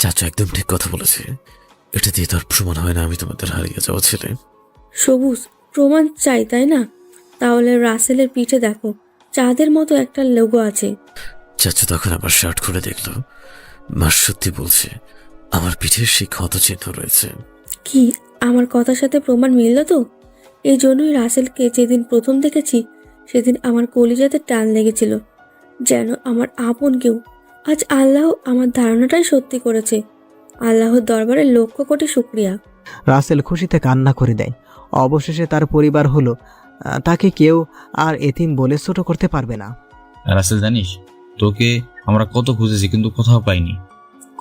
চাচা একদম ঠিক কথা বলেছে, এটা দিয়ে তার প্রমাণ হয় না আমি তোমাদের হারিয়ে যাওয়া ছেলে। সবুজ, প্রমাণ চাই তাই না? তাহলে রাসেলের পিঠে দেখো, চাঁদের মতো একটা লোগো আছে। চাচা তখন আবার শার্ট খুলে দেখলো, মা সত্যি বলছে, আমার পিঠের সেই ক্ষত চিহ্ন রয়েছে। কি, আমার কথার সাথে প্রমাণ মিলল তো? এই জন্যই রাসেলকে যেদিন প্রথম দেখেছি সেদিন আমার কলিজাতে টান লেগেছিল, যেন আমার আপন কেউ। আজ আল্লাহ আমার ধারণাটাই সত্যি করেছে। আল্লাহর দরবারে লক্ষ কোটি শুকরিয়া। রাসেল খুশিতে কান্না করে দেয়। অবশেষে তার পরিবার হলো, তাকে কেউ আর এতিম বলে ছোট করতে পারবে না। রাসেল, জানিস তোকে আমরা কত খুঁজেছি কিন্তু কোথাও পাইনি।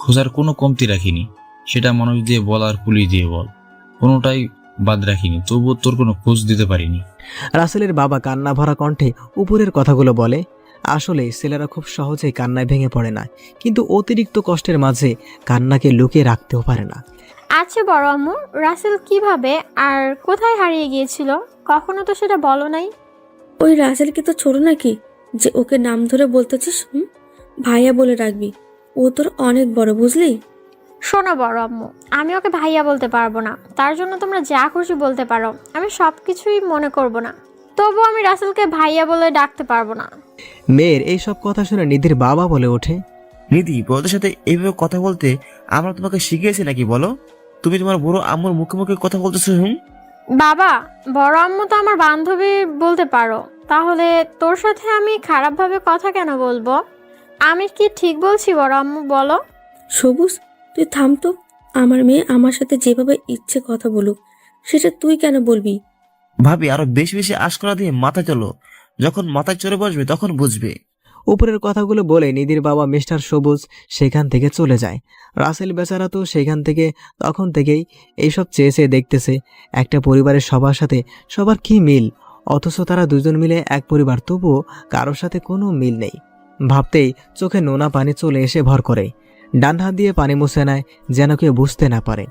খোঁজার কোনো কমতি রাখিনি, সেটা মানুষ দিয়ে বল আর পুলিশ দিয়ে বল, কোনোটাই বাদ রাখিনি, তবুও তোর কোনো খোঁজ দিতে পারিনি। রাসেলের বাবা কান্না ভরা কণ্ঠে উপরের কথাগুলো বলে। আসলে ছেলেরা খুব সহজেই কান্নায় ভেঙে পড়ে না, কিন্তু অতিরিক্ত কষ্টের মাঝে কান্নাকে লুকিয়ে রাখতেও পারে না। আচ্ছা বড় আম্মু, রাসেল কিভাবে আর কোথায় হারিয়ে গিয়েছিল? কখনো তো সেটা বলো নাই। ওই রাসেলকে তো ছোট নাকি যে ওকে নাম ধরে বলতেছিস? ভাইয়া বলে রাখবি, ও তোর অনেক বড়, বুঝলি? শোনো বড় আম্মু, আমি ওকে ভাইয়া বলতে পারবো না, তার জন্য তোমরা যা খুশি বলতে পারো, আমি সব কিছুই মনে করব না, তবু আমি রাসেলকে ভাইয়া বলে ডাকতে পারবো না। মেয়ের এই সব কথা শুনে নিধির বাবা বলে ওঠে, নিধি, বড়দের সাথে এইভাবে কথা বলতে আমরা তোমাকে শিখিয়েছি নাকি বলো? তুমি তোমার বড় আম্মুর মুখে মুখে কথা বলতেছো। বাবা, বড় আম্মু তো আমার বান্ধবী বলতে পারো, তাহলে তোর সাথে আমি খারাপভাবে কথা কেন বলবো? আমি কি ঠিক বলছি বড় আম্মু, বলো? সবুজ, তুই থাম তো, আমার মেয়ে আমার সাথে যেভাবে ইচ্ছে কথা বলুক, সেটা তুই কেন বলবি? ভাবি আরো বেশি বেশি আশকরা দিয়ে মাথায় চলো, যখন মাথায় চড়ে বসবে তখন বুঝবে। উপরের কথাগুলো বলে নিধির বাবা মিস্টার সবুজ সেখান থেকে চলে যায়। রাসেল বেচারা তো সেখান থেকে তখন থেকেই এইসব চেয়েছে দেখতেছে একটা পরিবারের সবার সাথে সবার কি মিল, অথচ তারা দুজন মিলে এক পরিবার, তবুও কারোর সাথে কোনো মিল নেই। ভাবতেই চোখে নোনা পানি চলে এসে ভর করে, ডান হাত দিয়ে পানি মুছে নেয় যেন কেউ বুঝতে না পারে।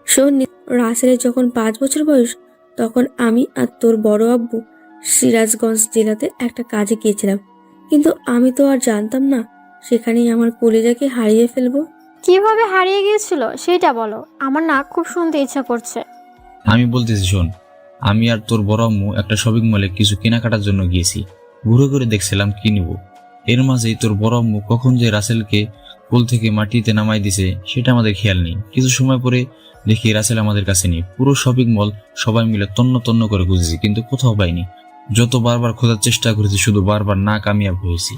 শোন, রাসেলের যখন 5 বছর বয়স, তখন আমি আর তোর বড় আব্বু সিরাজগঞ্জ জেলাতে একটা কাজে গিয়েছিলাম, কিন্তু আমি তো আর জানতাম না সেখানেই আমার কলিজাকে হারিয়ে ফেলবো। কিভাবে হারিয়ে গিয়েছিল সেটা বলো, আমার না খুব শুনতে ইচ্ছা করছে। আমি বলতেছি শোন, আমি আর তোর বড় আম্মু একটা শপিং মলে কিছু কেনাকাটার জন্য গিয়েছি। ঘুরে ঘুরে দেখছিলাম কি নিব। এর মাঝেই তোর বড় আম্মু কখন যে রাসেলকে কোল থেকে মাটিতে নামাই দিছে সেটা আমাদের খেয়াল নেই। কিছু সময় পরে দেখি রাসেল আমাদের কাছে নেই। পুরো শপিং মল সবাই মিলে তন্ন তন্ন করে খুঁজেছি, কিন্তু কোথাও পাইনি। যত বারবার খোঁজার চেষ্টা করেছি, শুধু বারবার না কামিয়াব হয়েছি।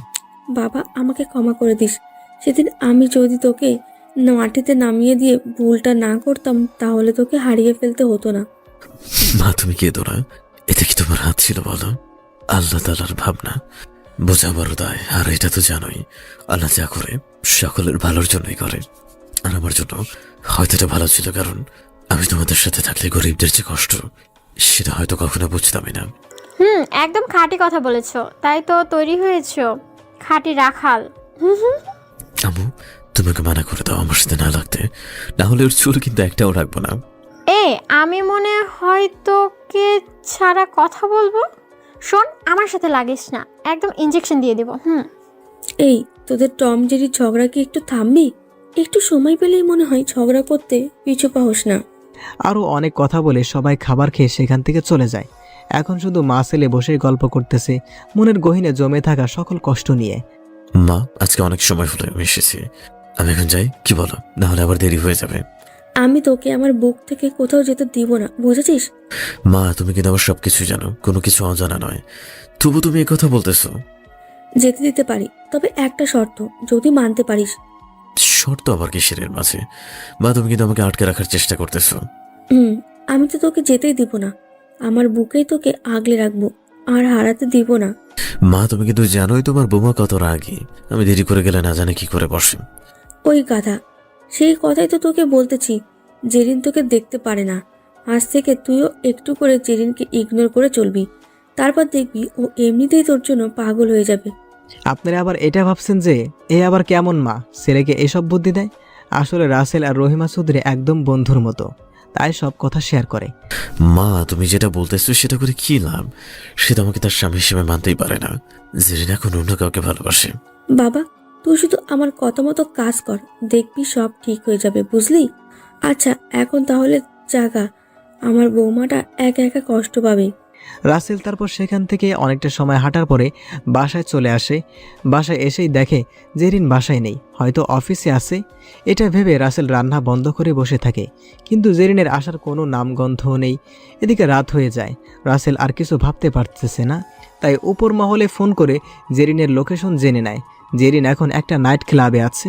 বাবা, আমাকে ক্ষমা করে দিস। সেদিন আমি যদি তোকে মাটিতে নামিয়ে দিয়ে ভুলটা না করতাম, তাহলে তোকে হারিয়ে ফেলতে হতো না। মা তুমি কেঁদো না, এতে কি তোমার হাত ছিল বলো? আল্লাহ তাআলার ভাবনা বোঝা বড় দায়, আর এটা তো জানোই আল্লাহ যা করে সকলের ভালোর জন্যই করে। আর আমার জন্য হয়তো এটা ভালো ছিল, কারণ আমি তোমাদের সাথে থাকলে গরিবদের যে কষ্ট সেটা হয়তো কখনো বুঝতামই না। একদম খাঁটি কথা বলেছো, তাই তো তৈরি হয়েছো খাঁটি রাখাল। আম্মু তোমাকে মানা করে দাও আমার সাথে না লাগতে, না হলে ওর চুল কিন্তু একটাও রাখবো না। আমি মনে হয় তোকে ছাড়া কথা বলবো। শোন, আমার সাথে লাগিস না, একদম ইনজেকশন দিয়ে দেবো। এই, তোদের টম জেরি ঝগড়া কি একটু থামবি? একটু সময় পেলেই মনে হয় ঝগড়া করতে পিছু পাহস না। আরও অনেক কথা বলে সবাই খাবার খেয়ে সেখান থেকে চলে যায়। এখন শুধু মা ছেলে বসে গল্প করতেছে, মনের গহীনে জমে থাকা সকল কষ্ট নিয়ে। মা আজকে অনেক সময় হলো আমি এসেছি, আমি এখন যাই, কি বলো? না হলে আবার দেরি হয়ে যাবে। আমি তোকে আমার বুক থেকে কোথাও যেতে দিব না, বুঝেছিস? মা তুমি কিন্তু আমার সবকিছুই জানো, কোনো কিছু অজানা নয়, তবু তুমি এই কথা বলতেছো। যেতে দিতে পারি, তবে একটা শর্ত, যদি মানতে পারিস। শর্ত আবার কিসের এর মাঝে? মা তুমি কিন্তু আমাকে আটকে রাখার চেষ্টা করতেছো। আমি তো তোকে যেতেই দিব না, আমার বুকেই তোকে আগলে রাখবো, আর হারাতে দিব না। মা তুমি কিন্তু জানোই তোমার বোমা কত রাগী, আমি দেরি করে গেলে না জানে কি করে বসে। ওই গাধা, সেই কথাই তো তোকে বলতেছি। জেরিন তোকে দেখতে পারে না, আজ থেকে তুইও একটু করে জেরিনকে ইগনোর করে চলবি, তারপর দেখবি ও এমনিতেই তোর জন্য পাগল হয়ে যাবে। আপনারা আবার এটা ভাবছেন যে এ আবার কেমন মা, ছেলেকে এসব বুদ্ধি দেয়? আসলে রাসেল আর রহিমা চৌধুরী একদম বন্ধুর মতো, তাই সব কথা শেয়ার করে। মা তুমি যেটা বলতেছো সেটা করে কি লাভ? সে তো আমাকে তার স্বামী হিসেবে মানতেই পারে না, জেরিন এখন অন্য কাউকে ভালোবাসে। বাবা, তুই শুধু আমার কথা মতো কাজ কর, দেখবি সব ঠিক হয়ে যাবে, বুঝলি? আচ্ছা, এখন তাহলে জাগা, আমার বৌমাটা একা একা কষ্ট পাবে। রাসেল তারপর সেখান থেকে অনেকটা সময় হাঁটার পরে বাসায় চলে আসে। বাসায় এসেই দেখে জেরিন বাসায় নেই, হয়তো অফিসে আছে। এটা ভেবে রাসেল রান্না বন্ধ করে বসে থাকে, কিন্তু জেরিনের আসার কোনো নামগন্ধও নেই। এদিকে রাত হয়ে যায়, রাসেল আর কিছু ভাবতে পারতেছে না, তাই উপর মহলে ফোন করে জেরিনের লোকেশন জেনে নেয়। জেরিন এখন একটা নাইট ক্লাবে আছে।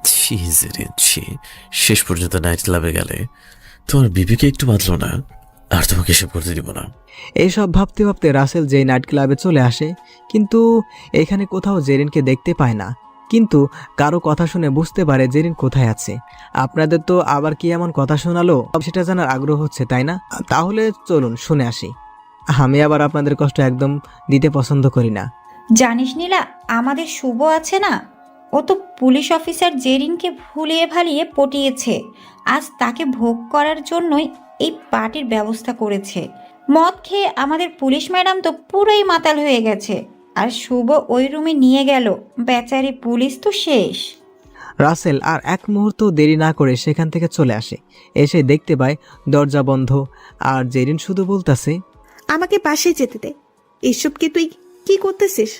ছি জেরিন ছি, শেষ পর্যন্ত নাইট ক্লাবে গেলে তোমার বিবিকে একটু বাঁধলো না, আর তোমাকে এসব করতে দিব না। এইসব ভাবতে ভাবতে রাসেল যেই নাইট ক্লাবে চলে আসে, কিন্তু এখানে কোথাও জেরিনকে দেখতে পায় না। কিন্তু কারো কথা শুনে বুঝতে পারে জেরিন কোথায় আছে। আপনাদের তো আবার কি এমন কথা শোনালো সেটা জানার আগ্রহ হচ্ছে, তাই না? তাহলে চলুন শুনে আসি। আমি আবার আপনাদের কষ্ট একদম দিতে পছন্দ করি না। জানিস নীলা, আমাদের শুভ আছে না, ও তো পুলিশ অফিসার জেরিনকে ভুলিয়ে ভালিয়ে পটিয়েছে। আজ তাকে ভোগ করার জন্যই এই পার্টির ব্যবস্থা করেছে। মদ খেয়ে আমাদের পুলিশ ম্যাডাম তো পুরোই মাতাল হয়ে গেছে, আর শুভ ওই রুমে নিয়ে গেল, বেচারি পুলিশ তো শেষ। রাসেল আর এক মুহূর্ত দেরি না করে সেখান থেকে চলে আসে। এসে দেখতে পায় দরজা বন্ধ, আর জেরিন শুধু বলতাছে, আমাকে বাসায় যেতে দে। এসব কি তুই কি করতেছিস?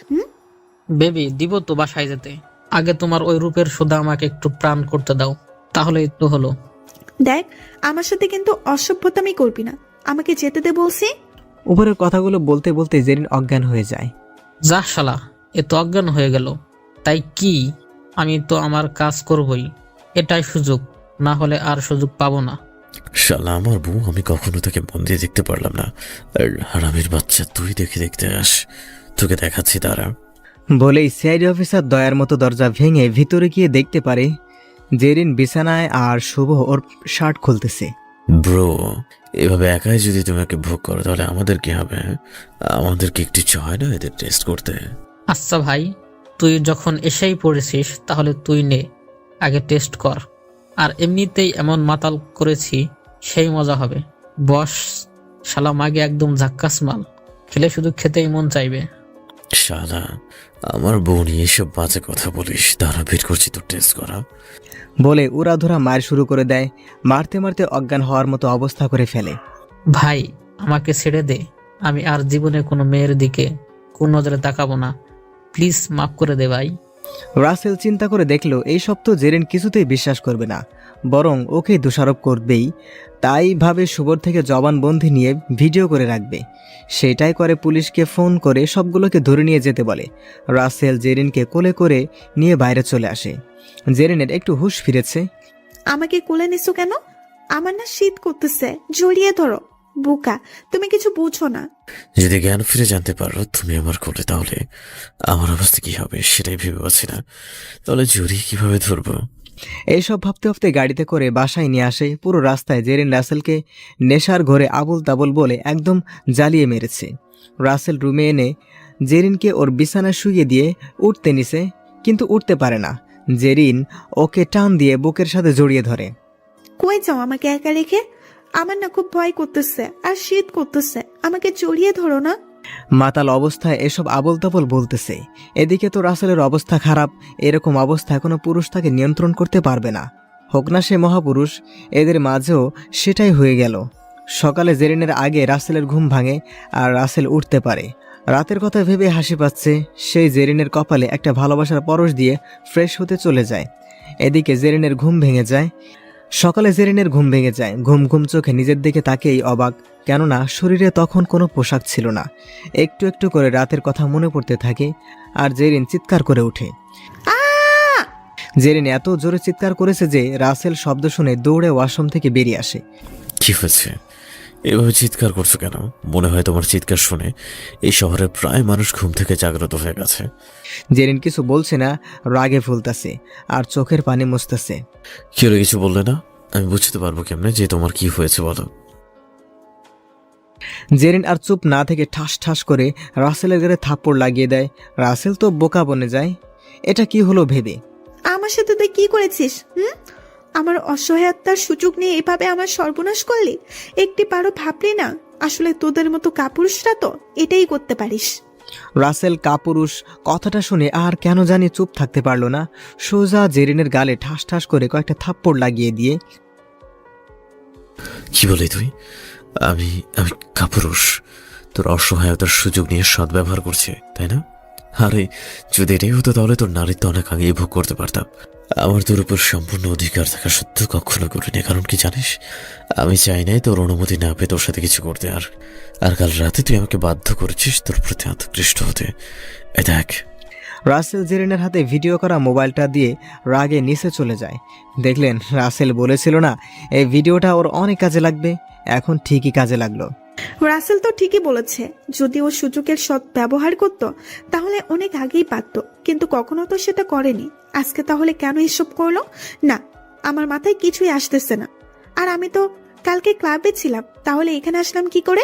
বেবি, দিব তো বাসায় যেতে, আগে তোমার ওই রূপের সুধা আমাকে একটু প্রাণ করতে দাও, তাহলেই তো হলো। দেখ, আমার সাথে কিন্তু অসভ্যতামি করবি না, আমাকে যেতে দে বলছি। উপরের কথাগুলো বলতে বলতে জেরিন অজ্ঞান হয়ে যায়। যা শালা, এ তো অজ্ঞান হয়ে গেল। তাই কি, আমি তো আমার কাজ করবই, এটাই সুযোগ, না হলে আর সুযোগ পাবো না। শালা আমার বউ, আমি কখনো তাকে মন দিয়ে দেখতে পারলাম না। আর হারামির বাচ্চা, তুই দেখে দেখতে আস, তোকে দেখাচ্ছি তারা। বলেই সিআইডি অফিসার দয়ার মতো দরজা ভেঙে ভিতরে গিয়ে দেখতে পারে জেরিন বিছানায় আর শুভ ওর শার্ট খুলতেছে। ব্রো, এভাবে একাই যদি তোমাকে ভোগ করো তাহলে আমাদের কি হবে? আমাদেরকে একটু ইচ্ছে হয় না এদের টেস্ট করতে? আচ্ছা ভাই, তুই যখন এসেই পড়েছিস তাহলে তুই নে, আগে টেস্ট কর। আর এমনিতেই এমন মাতাল করেছি, সেই মজা হবে। বস, শালা মাগে একদম ঝাক্কাস মাল, খেলে শুধু খেতেই মন চাইবে। শালা, আমার বউ নিয়ে এসব বাজে কথা বলিস, তারা বের করছি তো টেস্ট করা। বলে উড়াধুরা মার শুরু করে দেয়, মারতে মারতে অজ্ঞান হওয়ার মতো অবস্থা করে ফেলে। ভাই, আমাকে ছেড়ে দে, আমি আর জীবনে কোনো মেয়ের দিকে কোন নজরে তাকাবো না, প্লিজ মাফ করে দে ভাই। রাসেল চিন্তা করে দেখলো এইসব তো জেরিন কিছুতেই বিশ্বাস করবে না, বরং ওকে দোষারোপ করবেই। তাই ভাবে শুভর থেকে জবানবন্দি নিয়ে ভিডিও করে রাখবে। সেটাই করে, পুলিশকে ফোন করে সবগুলোকে ধরে নিয়ে যেতে বলে। রাসেল জেরিনকে কোলে করে নিয়ে বাইরে চলে আসে। জেরিনের একটু হুঁশ ফিরেছে। আমাকে কোলে নিছো কেন? আমার না শীত করতেছে, জড়িয়ে ধরো। বোকা, তুমি কিছু বুঝো না। যদি জ্ঞান ফিরে জানতে পারো তুমি আমার কোলে, তাহলে আমার অবস্থা কি হবে সেটাই ভেবে পাচ্ছি না। তাহলে জড়িয়ে কিভাবে ধরবো? এইসব ভাবতে ভাবতে গাড়িতে করে বাসায় নিয়ে আসে। পুরো রাস্তায় জেরিন রাসেলকে নেশার ঘরে আবুল তাবুল বলে একদম জ্বালিয়ে মেরেছে। রাসেল রুমে এনে জেরিনকে ওর বিছানায় শুইয়ে দিয়ে উঠতে নিছে, কিন্তু উঠতে পারে না। জেরিন ওকে টান দিয়ে বুকের সাথে জড়িয়ে ধরে। কই যাও আমাকে একা রেখে? আমার না খুব ভয় করতেছে আর শীত করতেছে, আমাকে জড়িয়ে ধরো না। মাতাল অবস্থায় এসব আবল তাবল বলতেছে। এদিকে তো রাসেলের অবস্থা খারাপ। এরকম অবস্থায় কোনো পুরুষ তাকে নিয়ন্ত্রণ করতে পারবে না, হোক না সে মহাপুরুষ। এদের মাঝেও সেটাই হয়ে গেল। সকালে জেরিনের আগে রাসেলের ঘুম ভাঙে আর রাসেল উঠতে পারে। রাতের কথা ভেবে হাসি পাচ্ছে। সেই জেরিনের কপালে একটা ভালোবাসার পরশ দিয়ে ফ্রেশ হতে চলে যায়। এদিকে জেরিনের ঘুম ভেঙে যায়। সকালে জেরিনের ঘুম ভেঙে যায়। ঘুম ঘুম চোখে নিজের দিকে তাকেই অবাক, কেননা শরীরে তখন কোনো পোশাক ছিল না। একটু একটু করে রাতের কথা মনে পড়তে থাকে আর জেরিন চিৎকার করে ওঠে। জেরিন এত জোরে চিৎকার করেছে যে রাসেল শব্দ শুনে দৌড়ে ওয়াশরুম থেকে বেরিয়ে আসে। কি হয়েছে? এভাবে চিৎকার করছো কেন? মনে হয় তোমার চিৎকার শুনে এই শহরের প্রায় মানুষ ঘুম থেকে জাগ্রত হয়ে গেছে। জেরিন কিছু বলছে না, রাগে ফুলতাছে আর চোখের পানি মুছতেছে। কি হলো, কিছু বললে না? আমি বুঝতে পারবো কেমনে যে তোমার কি হয়েছে, বলো। জেরিন আর চুপ না থেকে ঠাস ঠাস করে রাসেলের গায়ে থাপ্পড় লাগিয়ে দেয়। রাসেল তো বোকা বনে যায়। এটা কি হলো ভেবে। আমার সাথে তুই কি করেছিস? আমার অসহায়তার সুযোগ নিয়ে এভাবে আমার সর্বনাশ করলি? একটি পারো ভাবলি না? আসলে তোদের মতো কাপুরুষরা তো এটাই করতে পারিস। রাসেল কাপুরুষ কথাটা শুনে আর কেন জানি চুপ থাকতে পারল না। সোজা জেরিনের গালে ঠাস ঠাস করে কয়েকটা থাপ্পড় লাগিয়ে দিয়ে, কি বলি তুই? আমি আমি কাপুরুষ? তোর অসহায়তার সুযোগ নিয়ে সদ্ব্যবহার করছে, তাই না? আরে যদি এটাই হতো তাহলে তোর নারীত্ব অনেক আগেই ভোগ করতে পারতাম। আমার তোর উপর সম্পূর্ণ অধিকার থাকা সত্ত্বেও কখনো করিনি। কারণ কি জানিস, আমি চাই নাই তোর অনুমতি না পেয়ে তোর সাথে কিছু করতে। আর কাল রাতে তুই আমাকে বাধ্য করেছিস তোর প্রতি আকৃষ্ট হতে। এ দেখ। রাসেল জেরিনের হাতে ভিডিও করা মোবাইলটা দিয়ে রাগে নিচে চলে যায়। দেখলেন, রাসেল বলেছিল না এই ভিডিওটা ওর অনেক কাজে লাগবে। এখন ঠিকই কাজে লাগলো। রাসেল তো ঠিকই বলেছে, যদি ও সুযোগের সৎ ব্যবহার করত তাহলে অনেক আগেই পারত, কিন্তু কখনো তো সেটা করেনি। আজকে তাহলে কেন এসব করলো? না, আমার মাথায় কিছুই আসতেছে না। আর আমি তো কালকে ক্লাবে ছিলাম, তাহলে এখানে আসলাম কি করে?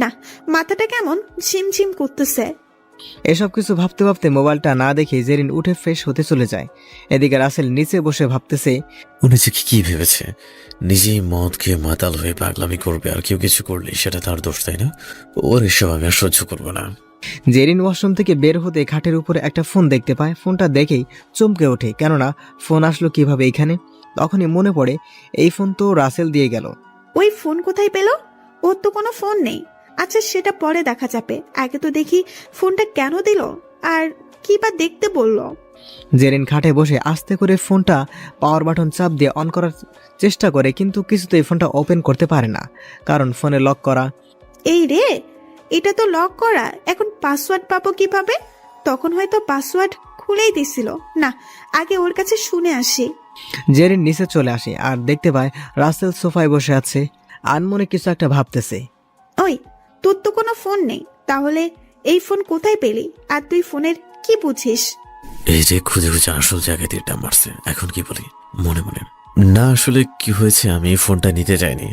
না, মাথাটা কেমন ঝিমঝিম করতেছে। এসব কিছু ভাবতে ভাবতে মোবাইলটা না দেখে জেরিন উঠে ফ্রেশ হতে চলে যায়। এদিকে রাসেল নিচে বসে ভাবতেছে, উনি যে কি ভেবেছে, নিজেই মদ খেয়ে মাতাল হয়ে পাগলামি করবে আর কেউ কিছু করলে সেটা তার দোষ, তাই না? ওর এসব আমি আর সহ্য করবো না। জেরিন ওয়াশরুম থেকে বের হতে খাটের উপরে একটা ফোন দেখতে পায়। ফোনটা দেখেই চমকে ওঠে, কেননা ফোন আসলো কিভাবে এখানে। তখনই মনে পড়ে এই ফোন তো রাসেল দিয়ে গেল। ওই ফোন কোথায় পেল? ওর তো কোনো ফোন নেই। আচ্ছা, সেটা পরে দেখা যাবে, আগে তো দেখি ফোনটা কেন দিল আর কি বা দেখতে বলল। জেরিন খাটে বসে আস্তে করে ফোনটা পাওয়ার বাটন চাপ দিয়ে অন করার চেষ্টা করে, কিন্তু কিছুতেই ফোনটা ওপেন করতে পারে না, কারণ ফোনে লক করা। এই রে, এটা তো লক করা, এখন পাসওয়ার্ড পাবো কিভাবে? তখন হয়তো পাসওয়ার্ড খুলেই দিছিল। না, আগে ওর কাছে শুনে আসি। জেরিন নিচে চলে আসে আর দেখতে পায় রাসেল সোফায় বসে আছে, আনমনে কিছু একটা ভাবতেছে। ওই, তোর তো কোনো ফোন নেই, তাহলে এই ফোন কোথায় পেলি? আর তুই ফোনের কি বুঝিস? এই যে খুঁজে খুঁজে আসল জায়গায় তীরটা মারছে, এখন কি বলি মনে মনে। না আসলে কি হয়েছে, আমি এই ফোনটা নিতে যাইনি,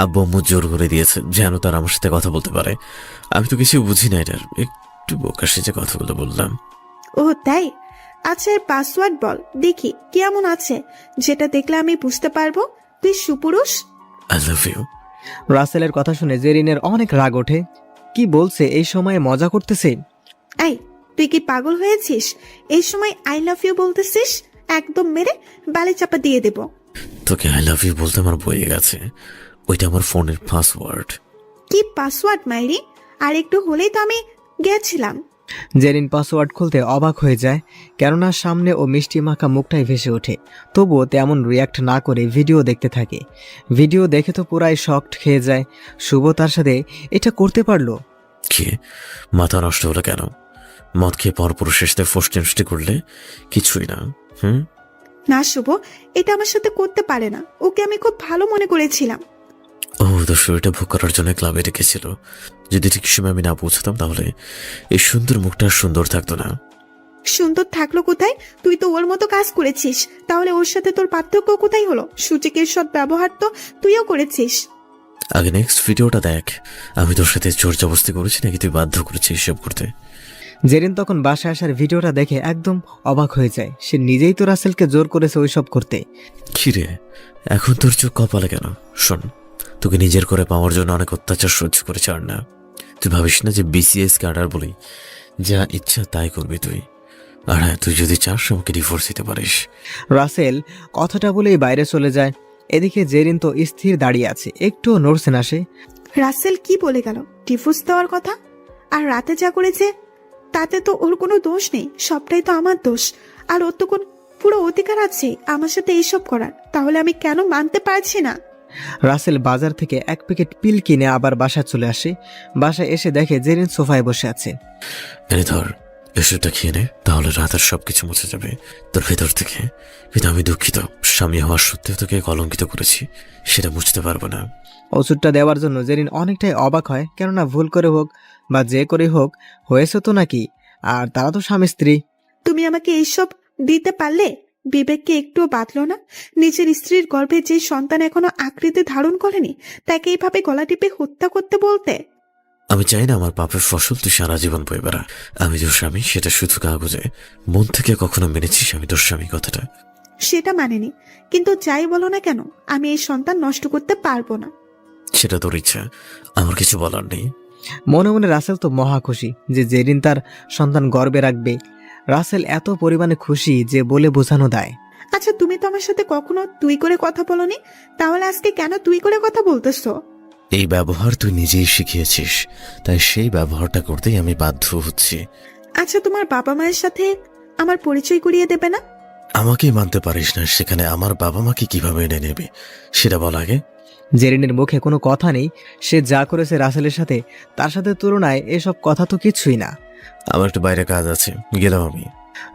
আব্বু আম্মু জোর করে দিয়েছে যেন তার আমার সাথে কথা বলতে পারে। আমি তো কিছু বুঝি না এটার, একটু বোকা সেজে কথাগুলো বললাম। ও তাই? আচ্ছা, এর পাসওয়ার্ড বল দেখি কেমন আছে, যেটা দেখলে আমি বুঝতে পারবো তুই সুপুরুষ। I love you. রাসেলের কথা শুনে জেরিনের অনেক রাগ ওঠে। কি বলছে, এই সময়ে মজা করতেছে? এই, তুই কি পাগল হয়েছিস? এই সময় আই লাভ ইউ বলতেছিস? একদম মেরে বালে চাপা দিয়ে দেব। তোকে আই লাভ ইউ বলতে আমার বইয়ে গেছে, ওইটা আমার ফোনের পাসওয়ার্ড। কি পাসওয়ার্ড মাইরি? আর একটু হলেই তো আমি গেছিলাম। জেরিন পাসওয়ার্ড খুলতে অবাক হয়ে যায়, কেননা সামনে ও মিষ্টি মাখা মুখটাই ভেসে ওঠে। তবুও তেমন রিয়াক্ট না করে ভিডিও দেখতে থাকে। ভিডিও দেখে তো পুরাই শকড খেয়ে যায়। শুভ তার সাথে এটা করতে পারলো? কি মাথা নষ্ট হলো কেন? মদ খেয়ে পরপুরুষের সাথে ফষ্টি করলে কিছুই না। না শুভ, এটা আমার সাথে করতে পারে না। ওকে আমি খুব ভালো মনে করেছিলাম। ও তোর শরীরটা ভোগ করার জন্য ক্লাবে রেখেছিল। যদি ঠিক সময় আমি না পৌঁছতাম তাহলে এই সুন্দর মুখটা আর সুন্দর থাকতো না। সুন্দর থাকলো কোথায়? তুই তো ওর মতো কাজ করেছিস, তাহলে ওর সাথে তোর পার্থক্য কোথায় হলো? সূচিকের সৎ ব্যবহার তো তুইও করেছিস। আগে নেক্সট ভিডিওটা দেখ, আমি তোর সাথে জোর জবরদস্তি করেছি নাকি তুই বাধ্য করেছিস এসব করতে। জেরিন তখন বাসায় আসার ভিডিওটা দেখে একদম অবাক হয়ে যায়। সে নিজেই তো রাসেলকে জোর করেছে ওইসব করতে। খিরে, এখন তোর চোখ কপালে কেন? শোন, তোকে নিজের করে পাওয়ার জন্য অনেক অত্যাচার সহ্য করে ছাড় না। তুই ভাবিস না যে বিসিএস ক্যাডার বলি যা ইচ্ছা তাই করবি তুই। আর হ্যাঁ, তুই যদি চাস আমাকে ডিভোর্স দিতে পারিস। রাসেল কথাটা বলেই বাইরে চলে যায়। এদিকে জেরিন তো স্থির দাঁড়িয়ে আছে, একটুও নড়ছে না সে। রাসেল কি বলে গেল? ডিভোর্স দেওয়ার কথা? আর রাতে যা করেছে তাতে তো ওর কোনো দোষ নেই, সবটাই তো আমার দোষ। আর ওর তো পুরো অধিকার আছে আমার সাথে এইসব করার, তাহলে আমি কেন মানতে পারছি না? রাসেল বাজার থেকে এক প্যাকেট পিল কিনে আবার বাসায় চলে আসে। বাসায় এসে দেখে জেরিন সোফায় বসে আছে। এনে ধর, এসবটা খেয়ে নে, তাহলে রাতের সবকিছু মুছে যাবে তোর ভেতর থেকে। কিন্তু আমি দুঃখিত, স্বামী হওয়ার সত্ত্বেও তোকে কলঙ্কিত করেছি, সেটা বুঝতে পারবো না। ওষুধটা দেওয়ার জন্য জেরিন অনেকটাই অবাক হয়, কেননা ভুল করে হোক বা যে করে হোক হয়েছে তো নাকি, আর তারা তো স্বামী স্ত্রী। তুমি আমাকে এইসব দিতে পারলে? বিবেককে একটুও বাঁধলো না? নিজের স্ত্রীর গর্ভে যে সন্তান এখনো আকৃতি ধারণ করেনি তাকে এইভাবে গলা টিপে হত্যা করতে বলতে? আমি চাই না আমার পাপের ফসল তুই সারা জীবন বয়ে বেড়া। আমি তোর স্বামী, সেটা শুধু কাগজে। মন থেকে কখনো মেনেছিস আমি তোর স্বামী কথাটা? সেটা মানেনি, কিন্তু যাই বলো না কেন আমি এই সন্তান নষ্ট করতে পারবো না। সেটা তোর ইচ্ছা, আমার কিছু বলার নেই। মনে মনে রাসেল তো মহা খুশি যে জেরিন তার সন্তান গর্বে রাখবে। রাসেল এত পরিমাণে খুশি যে বলে বোঝানো দায়। আচ্ছা, তুমি তো আমার সাথে কখনো তুই করে কথা বলনি, তাহলে আজকে কেন তুই করে কথা বলতেছো? এই ব্যবহার তুই নিজেই শিখিয়েছিস, তাই সেই ব্যবহারটা করতেই আমি বাধ্য হচ্ছি। আচ্ছা, তোমার বাবা মায়ের সাথে আমার পরিচয় করিয়ে দেবে না? আমাকেই মানতে পারিস না, সেখানে আমার বাবা মাকে কিভাবে এনে নেবে সেটা বল আগে। জেরিনের মুখে কোনো কথা নেই। সে যা করেছে রাসেলের সাথে, তার সাথে তুলনায় এসব কথা তো কিছুই না। আমার একটু বাইরে কাজ আছে, গেলাম আমি।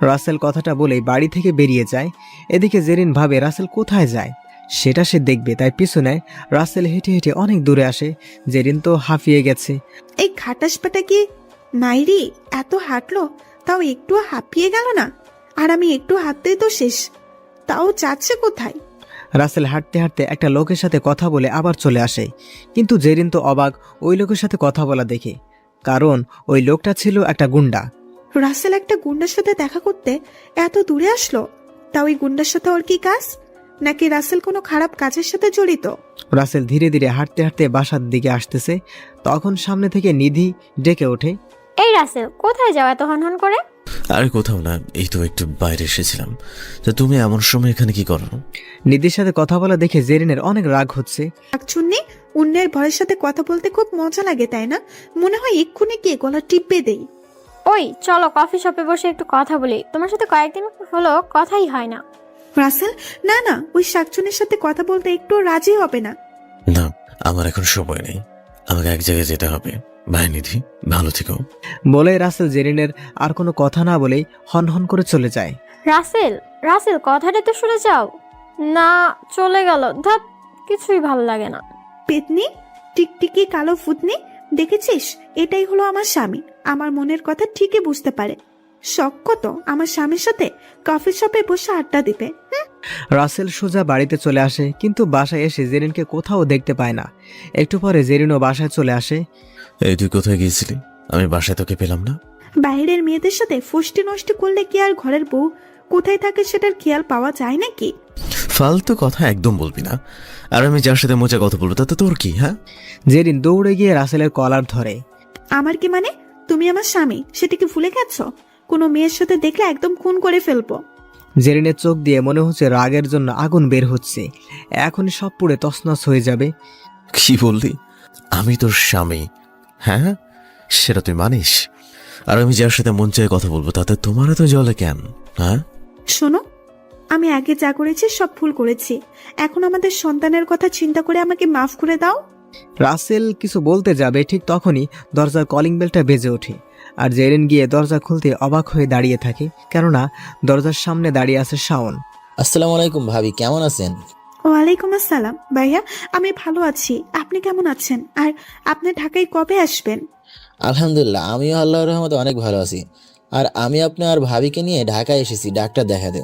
রাসেল কথাটা বলেই বাড়ি থেকে বেরিয়ে যায়। এদিকে জেরিন ভাবে রাসেল কোথায় যায় সেটা সে দেখবে, তাই পিছু নেয়। রাসেল হেঁটে হেঁটে অনেক দূরে আসে। জেরিন তো হাঁপিয়ে গেছে। এই খাটাসপাটা কি মাইরি এত হাঁটলো তাও একটু হাঁপিয়ে গেল না? আর আমি একটু হাঁটতেই তো শেষ, তাও যাচ্ছে কোথায়? রাসেল হাঁটতে হাঁটতে একটা লোকের সাথে কথা বলে আবার চলে আসে। কিন্তু জেরিন তো অবাক ওই লোকের সাথে কথা বলা দেখে, কারণ ওই লোকটা ছিল একটা গুন্ডা। রাসেল একটা গুন্ডার সাথে দেখা করতে এত দূরে আসলো, তা ওই গুন্ডার সাথে ওর কি কাজ? নাকি রাসেল কোনো খারাপ কাজের সাথে জড়িত? রাসেল ধীরে ধীরে হাঁটতে হাঁটতে বাসার দিকে আসতেছে। তখন সামনে থেকে নিধি ডেকে ওঠে। এই রাসেল, কোথায় যাও এত হনহন করে? আরে কোথাও না, এই তো একটু বাইরে এসেছিলাম। তা তুমি এমন সময় এখানে কি করো? নিধির সাথে কথা বলা দেখে জেরিনের অনেক রাগ হচ্ছে। একচুন্নি, অন্যের ভয়ের সাথে কথা বলতে খুব মজা লাগে তাই না? মনে হয় এক্ষুনি কে গলা টিপে দেই। ওই চলো কফি শপে বসে একটু কথা বলি, তোমার সাথে কয়েকদিন হলো কথাই হয় না। রাসেল, না না, ওই শাকচুনির সাথে কথা বলতে একটু রাজি হবে না। না, আমার এখন সময় নেই, আমাকে এক জায়গায় যেতে হবে। বাই নিধি, ভালো থেকো। বলে রাসেল জেরিনের আর কোনো কথা না বলেই হনহন করে চলে যায়। রাসেল, রাসেল কথাটা তো শুনে যাও না। চলে গেল। ধ্যাত, কিছুই ভালো লাগে না। পেতনি, টিকটিকি কালো ফুতনি, দেখেছিস? এটাই হলো আমার স্বামী। আমার মনের কথা ঠিকই বুঝতে পারে। শখ কত আমার স্বামীর সাথে কফি শপে বসে আড্ডা দিবে। রাসেল সোজা বাড়িতে চলে আসে, কিন্তু বাসায় এসে জেরিনকে কোথাও দেখতে পায় না। একটু পরে জেরিনও বাসায় চলে আসে। এই তুই কোথায় গিয়েছিলি? আমি বাসায় তোকে পেলাম না। বাইরের মেয়েদের সাথে ফষ্টি নষ্টি করলে কি আর ঘরের বউ কোথায় থাকে সেটার খেয়াল পাওয়া যায় নাকি? ফালতু কথা একদম বলবি না। আর আমি যার সাথে মজা কথা বলবো তাতে তোর কি? হ্যাঁ, জেরিন দৌড়ে গিয়ে রাসেলের কলার ধরে। আমার কি মানে? তুমি আমার স্বামী, সেটা কি ভুলে গেছো? কোনো মেয়ের সাথে দেখলে একদম খুন করে ফেলবো। জেরিনের চোখ দিয়ে মনে হচ্ছে রাগের জন্য আগুন বের হচ্ছে। এখনই সব পুড়ে তছনছ হয়ে যাবে। কি বললি? আমি তোর স্বামী? হ্যাঁ, সেটা তুই মানিস? আর আমি যার সাথে মন চায় কথা বলবো তাতে তোমার তো জলে কেন? হ্যাঁ, শোনো, আমি আগে যা করেছি সব ভুল করেছি। এখন আমাদের সন্তানের কথা চিন্তা করে আমাকে মাফ করে দাও। রাসেল কিছু বলতে যাবে, ঠিক তখনই দরজার কলিং বেলটা বেজে ওঠে। আর জেরিন গিয়ে দরজা খুলতে অবাক হয়ে দাঁড়িয়ে থাকে, কেননা দরজার সামনে দাঁড়িয়ে আছে শাওন। আসসালামু আলাইকুম ভাবি, কেমন আছেন? ওয়ালাইকুম আসসালাম ভাইয়া, আমি ভালো আছি। আপনি কেমন আছেন? আর আপনি ঢাকায় কবে আসবেন? আলহামদুলিল্লাহ, আমিও আল্লাহর রহমতে অনেক ভালো আছি। আর আমি আপনার ভাবিকে নিয়ে ঢাকায় এসেছি ডাক্তার দেখাতে।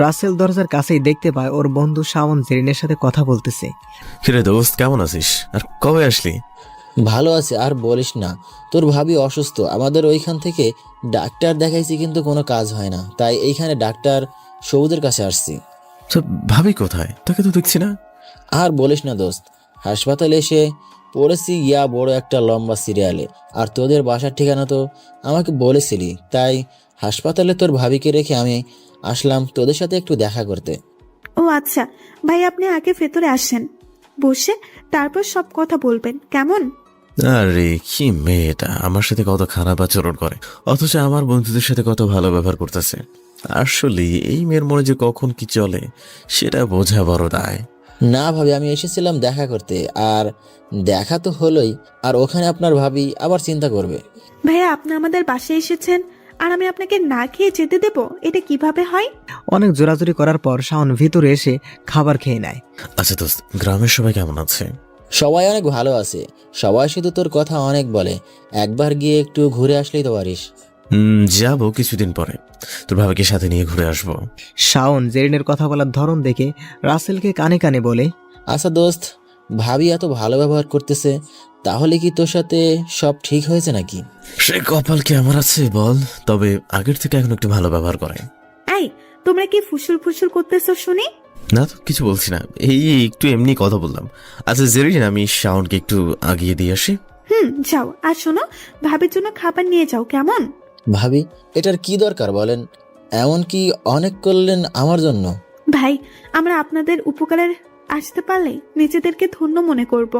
রাসেল দরজার কাছেই দেখতে পায় ওর বন্ধু শাওন জেরিনের সাথে কথা বলতেছে। কিরে দোস্ত, কেমন আছিস? আর কবে আসলি? ভালো আছে, আর বলিস না, তোর ভাবি অসুস্থ। আমাদের ওইখান থেকে ডাক্তার দেখাইছি কিন্তু কোনো কাজ হয় না, তাই এইখানে ডাক্তার সবুজের কাছে আসছি। তো ভাবি কোথায়? তোকে তো দেখছি না। আর বলিস না দোস্ত, হাসপাতালে এসে পড়েছি বড় একটা লম্বা সিরিয়ালে। আর তোদের বাসার ঠিকানা তো আমাকে বলেছিলি, তাই হাসপাতালে তোর ভাবিকে রেখে আমি আসলাম তোদের সাথে একটু দেখা করতে। ও আচ্ছা ভাই, আপনি আগে ভেতরে আসেন, বসে তারপর সব কথা বলবেন, কেমন? আরে কি মেয়েটা আমার সাথে কত খারাপ আচরণ করে, অথচ আমার বন্ধুদের সাথে কত ভালো ব্যবহার করতেছে। আসলে এই মেয়ের মনে যে কখন কি চলে সেটা বোঝা বড় দায়। না ভাবি, আমি এসেছিলাম দেখা করতে, আর দেখা তো হলোই। আর ওখানে আপনার ভাবি আবার চিন্তা করবে। ভাইয়া, আপনি আমাদের বাসায় এসেছেন আর আমি আপনাকে না খেয়ে যেতে দেব? এটা কিভাবে হয়? অনেক জোরাজুরি করার পর শাওন ভিতরে এসে খাবার খেয়ে নেয়। আচ্ছা দোস্ত, গ্রামের সবাই কেমন আছে? সবাই অনেক ভালো আছে। সবাই শুধু তোর কথা অনেক বলে। একবার গিয়ে একটু ঘুরে আসলেই তো পারিস। যাবো কিছুদিন পরে, তোর ভাবিকে সাথে নিয়ে ঘুরে আসবো। শাওন জেরিনের কথা বলার ধরন দেখে রাসেলকে কানে কানে বলে, আচ্ছা দোস্ত, ভাবি এত ভালো ব্যবহার করতেছে, তাহলে কি তোর সাথে সব ঠিক হয়েছে নাকি? সে কপাল কি আমার আছে বল? তবে আগের থেকে এখন একটু ভালো ব্যবহার করে। এই, তোমরা কি ফুসুল ফুসুল করতেছো শুনি? না তো, কিছু বলছি না, এই একটু এমনি কথা বললাম। আচ্ছা জেরিন, আমি শাওনকে একটু আগিয়ে দিয়ে আসি। যাও। আর শোনো, ভাবির জন্য খাবার নিয়ে যাও, কেমন? ভাবি, এটার কি দরকার বলেন? এমন কি অনেক করলেন আমার জন্য। ভাই, আমরা আপনাদের উপকারের আসতে পারলে নিজেদেরকে ধন্য মনে করব।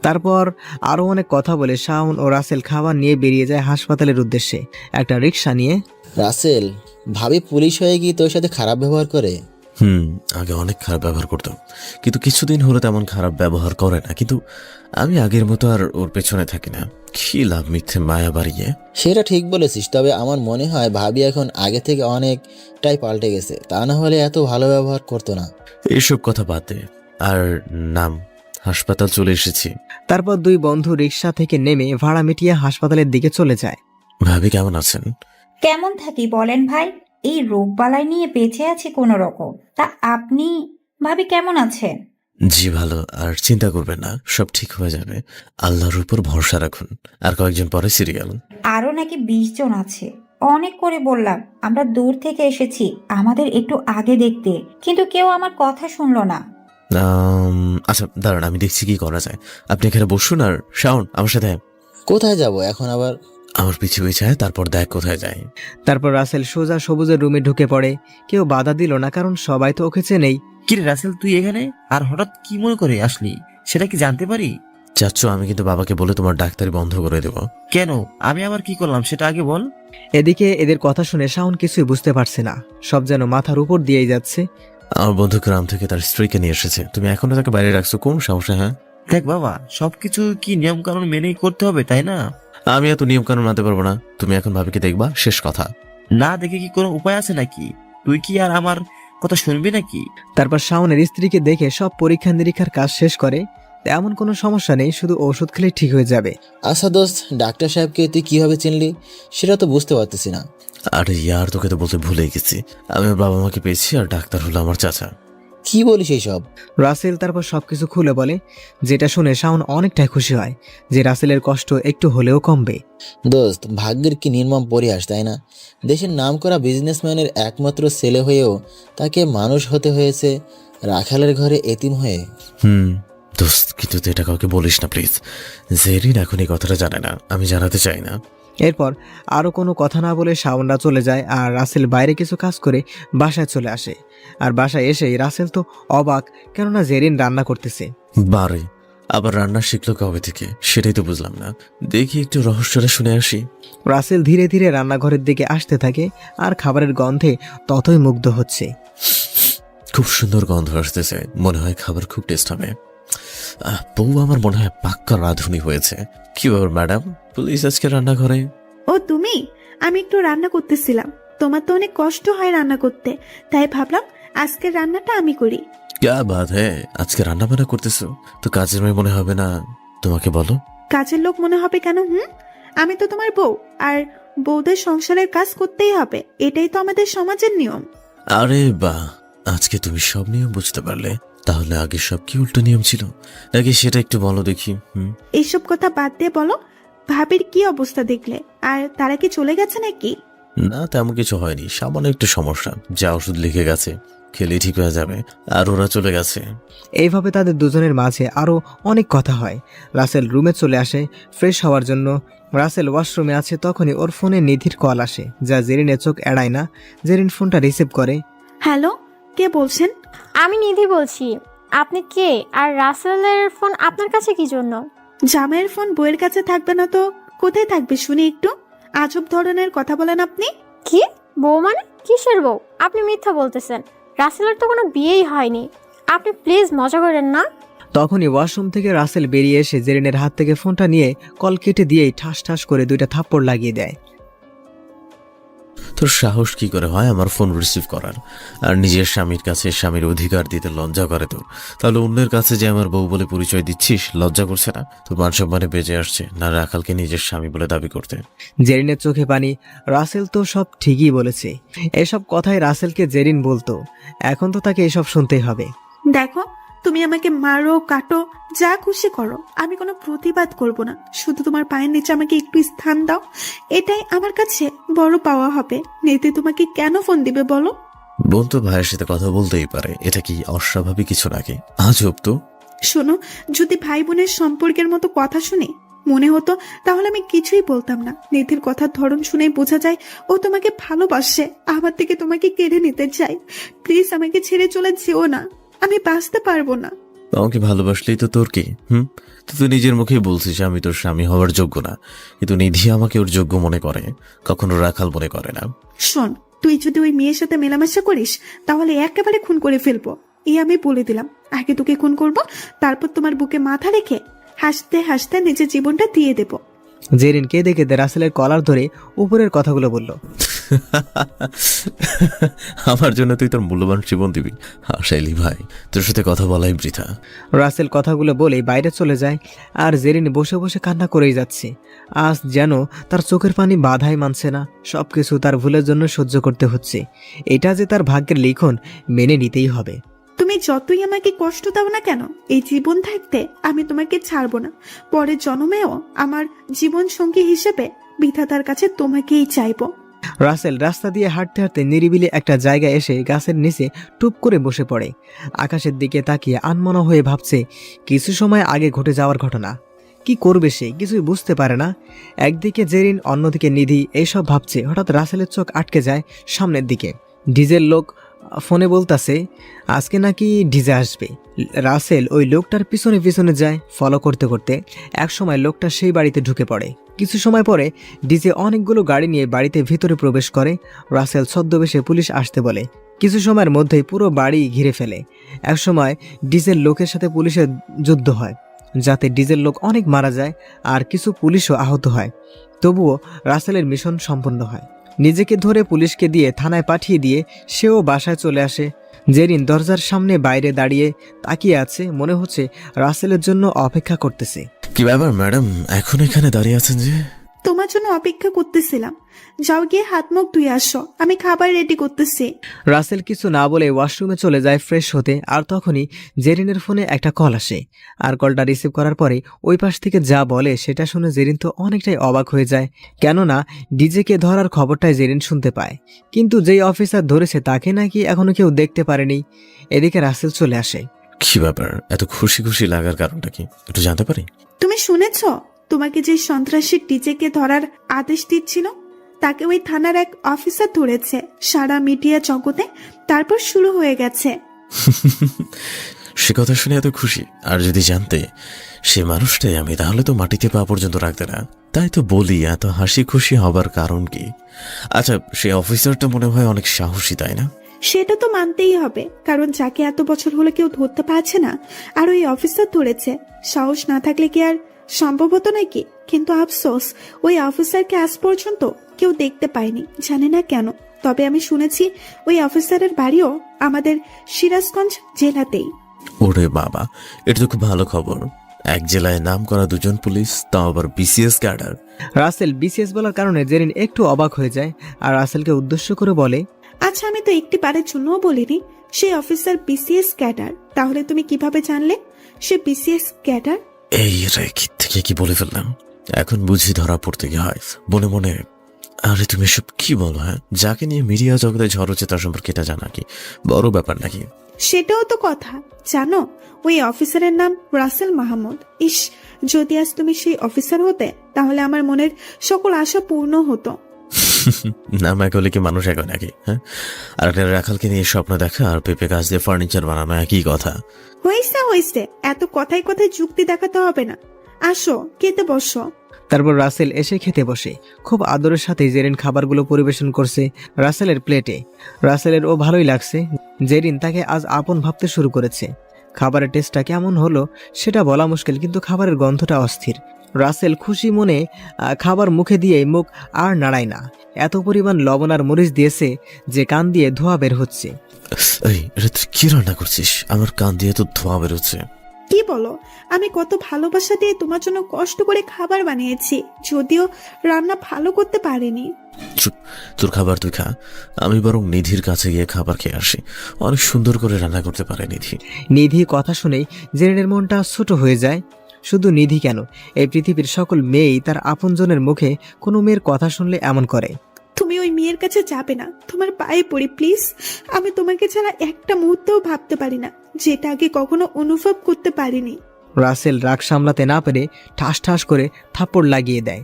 তারপর আরো অনেক কথা বলে শাওন ও রাসেল খাবার নিয়ে বেরিয়ে যায় হাসপাতালের উদ্দেশ্যে একটা রিক্সা নিয়ে। রাসেল, ভাবি পুলিশ হয়ে গিয়ে তোর সাথে খারাপ ব্যবহার করে? আগে অনেক খারাপ ব্যবহার করতো, কিন্তু কিছুদিন হলো তেমন খারাপ ব্যবহার করে না। কিন্তু আমি আগের মতো আর ওর পেছনে থাকি না। কি লাভ মিথ্যে মায়া বাড়িয়ে? সেটা ঠিক বলেছিস, তবে আমার মনে হয় ভাবি এখন আগে থেকে অনেকটাই পাল্টে গেছে। তা না হলে এত ভালো ব্যবহার করতো না। এইসব কথা বাদ দে। আর নাম, হাসপাতাল চলে এসেছি। তারপর দুই বন্ধু রিক্সা থেকে নেমে ভাড়া মিটিয়ে হাসপাতালের দিকে চলে যায়। ভাবি কেমন আছেন? কেমন থাকি বলেন ভাই, এই রোগবালাই নিয়ে বেঁচে আছি কোনো রকম। তা আপনি ভাবি কেমন আছেন? জি ভালো, আর চিন্তা করবেন না, সব ঠিক হয়ে যাবে। আল্লাহর উপর ভরসা রাখুন। আর কয়েকজন পরে সিরিয়াল। আরো নাকি 20 জন আছে। অনেক করে বললাম আমরা দূর থেকে এসেছি, আমাদের একটু আগে দেখতে, কিন্তু কেউ আমার কথা শুনলো না। আচ্ছা দাঁড়ান, আমি দেখছি কি করা যায়। আপনি এখানে বসুন, আর শাওন আমার সাথে। কোথায় যাব এখন আবার? আমার পিছু পিছায়, তারপর দেখ কোথায় যায়। তারপর রাসেল সোজা সবুজের রুমে ঢুকে পড়ে। কেউ বাধা দিল না, কারণ সবাই তো ওকে চেনেই। কিরে রাসেল, তুই এখানে আর হঠাৎ কি মনে করে আসলি সেটা কি জানতে পারি? চাচ্ছ আমি কিন্তু বাবাকে বলে তোমার ডাক্তারি বন্ধ করে দেব। কেন? আমি আবার কি করলাম সেটা আগে বল। এদিকে এদের কথা শুনে শাওন কিছুই বুঝতে পারছে না, সব যেন মাথার উপর দিয়েই যাচ্ছে। আমার বন্ধু গ্রাম থেকে তার স্ত্রীকে নিয়ে এসেছে, তুমি এখনো তাকে বাইরে রাখছো, কোন সমস্যা? হ্যাঁ দেখ বাবা, সবকিছু কি নিয়ম কানুন মেনেই করতে হবে, তাই না? আমি এত নিয়ম কানুন মানতে পারবো না। তুমি এখন ভাবিকে দেখবা, শেষ কথা। না দেখে কি কোনো উপায় আছে নাকি? তুই কি আর আমার কথা শুনবি নাকি? তারপর শাওনের স্ত্রীকে দেখে সব পরীক্ষা নিরীক্ষার কাজ শেষ করে। এমন কোনো সমস্যা নেই, শুধু ওষুধ খেলে ঠিক হয়ে যাবে। আচ্ছা দোস্ত, ডাক্তার সাহেবকে তুই কিভাবে চিনলি সেটা তো বুঝতে পারতেছি না। আরে ইয়ার, তোকে তো বলতে ভুলেই গেছি। আমি ওর বাবা মাকে পেয়েছি, আর ডাক্তার হলো আমার চাচা। কি বলিস এইসব? রাসেল তারপর সবকিছু খুলে বলে, যেটা শুনে শাওন অনেকটাই খুশি হয় যে রাসেলের কষ্ট একটু হলেও কমবে। দোস্ত, ভাগ্যের কি নির্মম পরিহাস, তাই না? দেশের নামকরা বিজনেসম্যানের একমাত্র ছেলে হয়েও তাকে মানুষ হতে হয়েছে রাখালের ঘরে এতিম হয়ে। দোস্ত, কিন্তু তুই এটা কাউকে বলিস না প্লিজ। জেরিন এখন এই কথাটা জানে না, আমি জানাতে চাই না। এরপর আরও কোনো কথা না বলে শাওনরা চলে যায়, আর রাসেল বাইরে কিছু কাজ করে বাসায় চলে আসে। আর বাসায় এসেই রাসেল তো অবাক, কেননা জেরিন রান্না করতেছে। বারে, আবার রান্না শিখলো কবে থেকে সেটাই তো বুঝলাম না। দেখি একটু রহস্যটা শুনে আসি। রাসেল ধীরে ধীরে রান্নাঘরের দিকে আসতে থাকে, আর খাবারের গন্ধে ততই মুগ্ধ হচ্ছে। খুব সুন্দর গন্ধ আসতেছে, মনে হয় খাবার খুব টেস্ট হবে। বউ আমার মনে হয় পাক্কা রাঁধুনি হয়েছে। কি ব্যাপার ম্যাডাম, পুলিশ আজকে রান্না করে? ও তুমি? আমি একটু রান্না করতেছিলাম। তোমার তো অনেক কষ্ট হয় রান্না করতে, তাই ভাবলাম আজকের রান্নাটা আমি করি। ক্যা বাত হ্যাঁ, আজকে রান্না বান্না করতেছো তো কাজের মেয়ে মনে হবে না? তোমাকে বলো। কাজের লোক মনে হবে কেন? আমি তো তোমার বউ, আর বউদের সংসারের কাজ করতেই হবে, এটাই তো আমাদের সমাজের নিয়ম। আরে বাহ, আজকে তুমি সব নিয়ম বুঝতে পারলে। তাহলে আগে সব কি উল্টো নিয়ম ছিল নাকি সেটা একটু বলো দেখি। এইসব কথা বাদ দিয়ে বলো, ভাবির কি অবস্থা দেখলে? আর তারা কি চলে গেছে নাকি? না, তেমন কিছু হয়নি, সামান্য একটু সমস্যা, যা ওষুধ লিখে গেছে খেলে ঠিক হয়ে যাবে। আর ওরা চলে গেছে। এইভাবে তাদের দুজনের মাঝে আরও অনেক কথা হয়। রাসেল রুমে চলে আসে ফ্রেশ হওয়ার জন্য। রাসেল ওয়াশরুমে আছে, তখনই ওর ফোনে নিধির কল আসে, যা জেরিনের চোখ এড়ায় না। জেরিন ফোনটা রিসিভ করে। হ্যালো, কে বলছেন? আমি নিধি বলছি। আপনি কে? আর রাসেলের ফোন আপনার কাছে কি জন্য? জামাইয়ের ফোন বউয়ের কাছে থাকবে না তো কোথায় থাকবে শুনি একটু? আজব ধরনের কথা বলেন আপনি। কি বউ মানে? কিসের বউ? আপনি মিথ্যা বলতেছেন। রাসেলের তো কোনো বিয়েই হয়নি। আপনি প্লিজ মজা করেন না। তখনই ওয়াশরুম থেকে রাসেল বেরিয়ে এসে জেরিনের হাত থেকে ফোনটা নিয়ে কল কেটে দিয়েই ঠাস ঠাস করে 2টা থাপ্পড় লাগিয়ে দেয়। তোর সাহস কি করে হয় আমার ফোন রিসিভ করার? আর নিজের স্বামীর কাছে স্বামীর অধিকার দিতে লজ্জা করে তোর? তাহলে অন্যের কাছে যে আমার বউ বলে পরিচয় দিচ্ছিস, লজ্জা করছে না? তোর মান সম্মানে বেঁচে আসছে না রাখালকে নিজের স্বামী বলে দাবি করতে? জেরিনের চোখে পানি। রাসেল তো সব ঠিকই বলেছে। এসব কথাই রাসেলকে জেরিন বলতো, এখন তো তাকে এসব শুনতেই হবে। দেখো, তুমি আমাকে মারো, কাটো, যা খুশি করো, আমি কোনো প্রতিবাদ করব না। শুধু তোমার পায়ের নিচে আমাকে একটু স্থান দাও, এটাই আমার কাছে বড় পাওয়া হবে। নেতে তোমাকে কেন ফোন দিবে বলো? বোন তো ভাইয়ের সাথে কথা বলতেই পারে, এটা কি অস্বাভাবিক কিছু নাকি? আজব তো। শোনো, যদি ভাই বোনের সম্পর্কের মতো কথা শুনে মনে হতো তাহলে আমি কিছুই বলতাম না। নেতির কথার ধরন শুনেই বোঝা যায় ও তোমাকে ভালোবাসে, আমার থেকে তোমাকে কেড়ে নিতে চায়। প্লিজ আমাকে ছেড়ে চলে যেও না, আমি বাঁচতে পারবো না। আমাকে ভালোবাসলেই তো তোর কি? তুই নিজের মুখেই বলছিস আমি তোর স্বামী হওয়ার যোগ্য না, কিন্তু নিধি আমাকে ওর যোগ্য মনে করে, কখনো রাখাল মনে করে না। শোন, তুই যদি ওই মেয়ের সাথে মেলামেশা করিস তাহলে একেবারে খুন করে ফেলবো, এই আমি বলে দিলাম। আগে তোকে খুন করব, তারপর তোমার বুকে মাথা রেখে হাসতে হাসতে নিজের জীবনটা দিয়ে দেব। জেরিন কেঁদে কেঁদে রাসেলের কলার ধরে উপরের কথাগুলো বলল। আমার জন্য তুই তোর মূল্যবান জীবন দিবি? হাসাইলি ভাই, তোর সাথে কথা বলাই বৃথা। রাসেল কথাগুলো বলেই বাইরে চলে যায়, আর জেরিন বসে বসে কান্না করেই যাচ্ছে। আজ যেন তার চোখের পানি বাধাই মানছে না, সবকিছু তার ভুলের জন্য সহ্য করতে হচ্ছে। এটা যে তার ভাগ্যের লিখন, মেনে নিতেই হবে। তুমি যতই আমাকে কষ্ট দাও না কেন, এই জীবন থাকতে আমি তোমাকে ছাড়বো না। পরের জন্মেও আমার জীবন সঙ্গী হিসেবে বিধাতার কাছে তোমাকেই চাইবো। রাসেল রাস্তা দিয়ে হাঁটতে হাঁটতে নিরিবিলি একটা জায়গায় এসে গাছের নিচে টুপ করে বসে পড়ে। আকাশের দিকে তাকিয়ে আনমনা হয়ে ভাবছে কিছু সময় আগে ঘটে যাওয়ার ঘটনা। কি করবে সে কিছুই বুঝতে পারে না। একদিকে জেরিন, অন্যদিকে নিধি এইসব ভাবছে। হঠাৎ রাসেলের চোখ আটকে যায় সামনের দিকে। ডিজের লোক ফোনে বলতাছে আজকে নাকি ডিজে আসবে। রাসেল ওই লোকটার পিছনে পিছনে যায় ফলো করতে করতে। একসময় লোকটা সেই বাড়িতে ঢুকে পড়ে। কিছু সময় পরে ডিজে অনেকগুলো গাড়ি নিয়ে বাড়িতে ভিতরে প্রবেশ করে। রাসেল ছদ্মবেশে পুলিশ আসতে বলে। কিছু সময়ের মধ্যেই পুরো বাড়ি ঘিরে ফেলে। একসময় ডিজের লোকের সাথে পুলিশের যুদ্ধ হয়, যাতে ডিজের লোক অনেক মারা যায় আর কিছু পুলিশও আহত হয়। তবুও রাসেলের মিশন সম্পন্ন হয়। নিজেকে ধরে পুলিশকে দিয়ে থানায় পাঠিয়ে দিয়ে সেও বাসায় চলে আসে। জেরিন দরজার সামনে বাইরে দাঁড়িয়ে তাকিয়ে আছে, মনে হচ্ছে রাসেলের জন্য অপেক্ষা করতেছে। কি ব্যাপার ম্যাডাম, এখন এখানে দাঁড়িয়ে আছেন যে? তোমার জন্য অপেক্ষা করতেছিলাম। যাও গিয়ে হাত মুখ ধুয়ে আসো, আমি খাবার রেডি করতেছি। রাসেল কিছু না বলে ওয়াশরুমে চলে যায় ফ্রেশ হতে। আর তখনই জেরিনের ফোনে একটা কল আসে। আর কলটা রিসিভ করার পরে ওই পাশ থেকে যা বলে সেটা শুনে জেরিন তো অনেকটাই অবাক হয়ে যায়, কেননা ডিজেকে ধরার খবরটাই জেরিন শুনতে পায়। কিন্তু যেই অফিসার ধরেছে তাকে নাকি এখনো কেউ দেখতে পারেনি। এদিকে রাসেল চলে আসে। কি ব্যাপার, এত খুশি খুশি লাগার কারণটা কি একটু জানতে পারি? তুমি শুনেছ তোমাকে যে সন্ত্রাসী ডিজেকে ধরার আদেশ দিচ্ছিল তাকে ওই থানার এক অফিসার ধরেছে সারা মিডিয়া জগতে, তারপর শুরু হয়ে গেছে। সে কথা শুনে এত খুশি, আর যদি জানতে সে মানুষটাই আমি তাহলে তো মাটিতে পা পর্যন্ত রাখতে না। তাই তো বলি এত হাসি খুশি হবার কারণ কি? আচ্ছা, সে অফিসারটা মনে হয় অনেক সাহসী, তাই না? সেটা তো মানতেই হবে, কারণ যাকে এত বছর হলে কেউ ধরতে পারছে না আর ওই অফিসার ধরেছে। সাহস না থাকলে কি আর সম্ভব হতো নাকি? কিন্তু আফসোস ওই অফিসারকে আজ পর্যন্ত কেউ দেখতে পায়নি, জানে না কেন। তবে আমি শুনেছি ওই অফিসারের বাড়িও আমাদের সিরাজগঞ্জ জেলাতেই। ওরে বাবা, এটা তো খুব ভালো খবর। এক জেলায় নাম করা দুজন পুলিশ, তাও আবার বিসিএস ক্যাডার। রাসেল বিসিএস বলার কারণে জেরিন একটু অবাক হয়ে যায় আর রাসেলকে উদ্দেশ্য করে বলে, আচ্ছা, আমি তো একটি বারের জন্যও বলিনি সেই অফিসার বিসিএস ক্যাডার। তাহলে তুমি কিভাবে জানলে সে বিসিএস ক্যাডার? এই রে, কি থেকে কি বলে ফেললাম, এখন বুঝি ধরা পড়তে গিয়ে হয় মনে মনে। আরে তুমি সব কি বলো? হ্যাঁ, যাকে নিয়ে মিডিয়া জগতে ঝড় হচ্ছে তার সম্পর্কে এটা জানা কি বড় ব্যাপার নাকি? সেটাও তো কথা। জানো ওই অফিসারের নাম রাসেল মাহমুদ। ইস, যদি আজ তুমি সেই অফিসার হতে তাহলে আমার মনের সকল আশা পূর্ণ হতো। নাম এক হলে কি মানুষ এক হয় নাকি? হ্যাঁ, আর একটা রাখালকে নিয়ে স্বপ্ন দেখা আর পেঁপে গাছ দিয়ে ফার্নিচার বানানো একই কথা। হয়েছে, এত কথায় কথায় যুক্তি দেখাতে হবে না। আসো, খেতে বসো। তারপর রাসেল এসে খেতে বসে। খুব আদরের সাথে জেরিন খাবারগুলো পরিবেশন করছে রাসেলের প্লেটে। রাসেলের ও ভালোই লাগছে। জেরিন তাকে আজ আপন ভাবতে শুরু করেছে। খাবারের টেস্টটা কেমন হলো সেটা বলা মুশকিল, কিন্তু খাবারের গন্ধটা অস্থির। রাসেল খুশি মনে খাবার মুখে দিয়ে মুখ আর নাড়ায় না। এত পরিমাণ লবণ আর মরিচ দিয়েছে যে কান দিয়ে ধোঁয়া বের হচ্ছে। এই, এটা তুই কি রান্না করছিস? আমার কান দিয়ে তো ধোঁয়া বেরোচ্ছে। কি বলো? আমি কত ভালোবাসা দিয়ে তোমার জন্য কষ্ট করে খাবার বানিয়েছি, যদিও রান্না ভালো করতে পারিনি। চুপ, তোর খাবার তুই খা। আমি বরং নিধির কাছে গিয়ে খাবার খেয়ে আসি। অনেক সুন্দর করে রান্না করতে পারে নিধি। নিধি কথা শুনেই জেরিনের মনটা ছোট হয়ে যায়। শুধু নিধি কেন, এই পৃথিবীর সকল মেয়েই তার আপনজনের মুখে কোনো মেয়ের কথা শুনলে এমন করে। তুমি ওই মেয়ের কাছে যাবে না, তোমার পায়ে পড়ি প্লিজ। আমি তোমাকে ছাড়া একটা মুহূর্তও ভাবতে পারি না, যেটা আগে কখনো অনুভব করতে পারিনি। রাসেল রাগ সামলাতে না পেরে ঠাস ঠাস করে থাপ্পড় লাগিয়ে দেয়।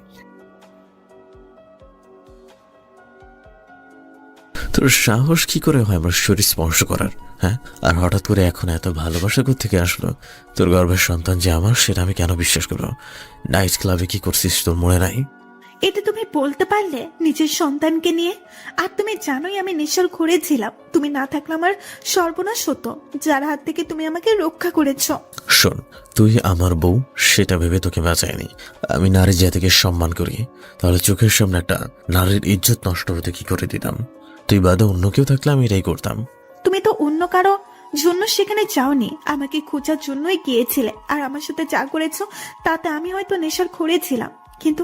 তোর সাহস কি করে হয় আমার শরীর স্পর্শ করার? হ্যাঁ, আর হঠাৎ করে এখন এত ভালোবাসা থেকে আসলো? তোর গর্ভের সন্তান যে আমার, সেটা আমি কেন বিশ্বাস করবো? নাইট ক্লাবে কি করছিস তোর মনে নাই? এটা তুমি বলতে পারলে নিজের সন্তানকে নিয়ে? আর তুমি জানোই আমি নেশার ঘুরেছিলাম। তুমি না থাকলে আমার সর্বনাশ হতো, যার হাত থেকে তুমি আমাকে রক্ষা করেছো। শোন, তুই আমার বউ, সেটা ভেবে তোকে বাঁচাইনি। আমি নারী জাতিকে সম্মান করি, তাহলে চোখের সামনে একটা নারীর ইজ্জত নষ্ট হতে কি করে দিতাম? তুই বাদে অন্য কেউ থাকলে আমি এটাই করতাম। তুমি তো অন্য কারো জন্য সেখানে যাওনি, আমাকে খোঁজার জন্যই গিয়েছিলে। আর আমার সাথে যা করেছো তাতে আমি হয়তো নেশার ঘুরেছিলাম, কিন্তু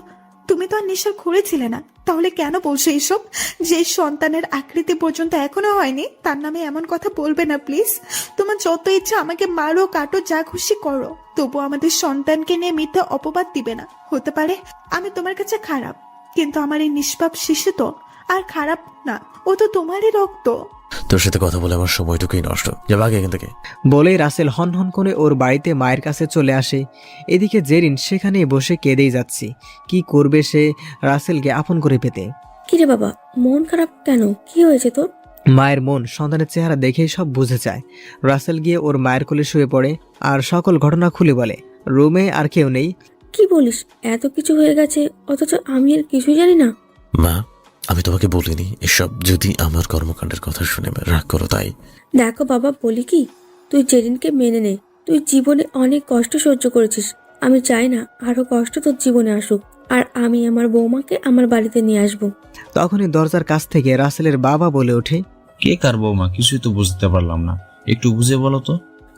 তুমি তো আর নেশার ঘুরেছিলে না। তাহলে কেন বলছো এইসব? যে সন্তানের আকৃতি পর্যন্ত এখনো হয়নি তার নামে এমন কথা বলবে না প্লিজ। তোমার যত ইচ্ছা আমাকে মারো, কাটো, যা খুশি করো, তবু আমাদের সন্তানকে নিয়ে মিথ্যা অপবাদ দিবে না। হতে পারে আমি তোমার কাছে খারাপ, কিন্তু আমার এই নিষ্পাপ শিশু তো আর খারাপ না, ও তো তোমারই রক্ত। তোর সাথে কথা বলে আমার সময়টুকুই নষ্ট। যা ভাগ এখান থেকে। বলেই রাসেল হনহন করে ওর বাড়িতে মায়ের কাছে চলে আসে। এদিকে জেরিন সেখানে বসে কেঁদেই যাচ্ছে। কি করবে সে রাসেলকে আপন করে পেতে? কিরে বাবা, মন খারাপ কেন? কি হয়েছে তোর? মায়ের মন সন্তানের চেহারা দেখেই সব বুঝে যায়। রাসেল গিয়ে ওর মায়ের কোলে শুয়ে পড়ে আর সকল ঘটনা খুলে বলে। রুমে আর কেউ নেই। কি বলিস? এত কিছু হয়ে গেছে অথচ আমি আর কিছুই জানি না। মা, আমি তোমাকে বলিনি এসব, যদি আমার কর্মকাণ্ডের কথা শুনে রাগ করো তাই। দেখো বাবা, বলি কি, তুই জেরিনকে মেনে নে। তুই জীবনে অনেক কষ্ট সহ্য করেছিস, আমি চাই না আরো কষ্ট তোর জীবনে আসুক। আর আমি আমার বৌমাকে আমার বাড়িতে নিয়ে আসব। তখনই দরজার কাছ থেকে রাসেলের বাবা বলে ওঠে, কে কার বৌমা কিছুই তো বুঝতে পারলাম না, একটু বুঝে বলো তো।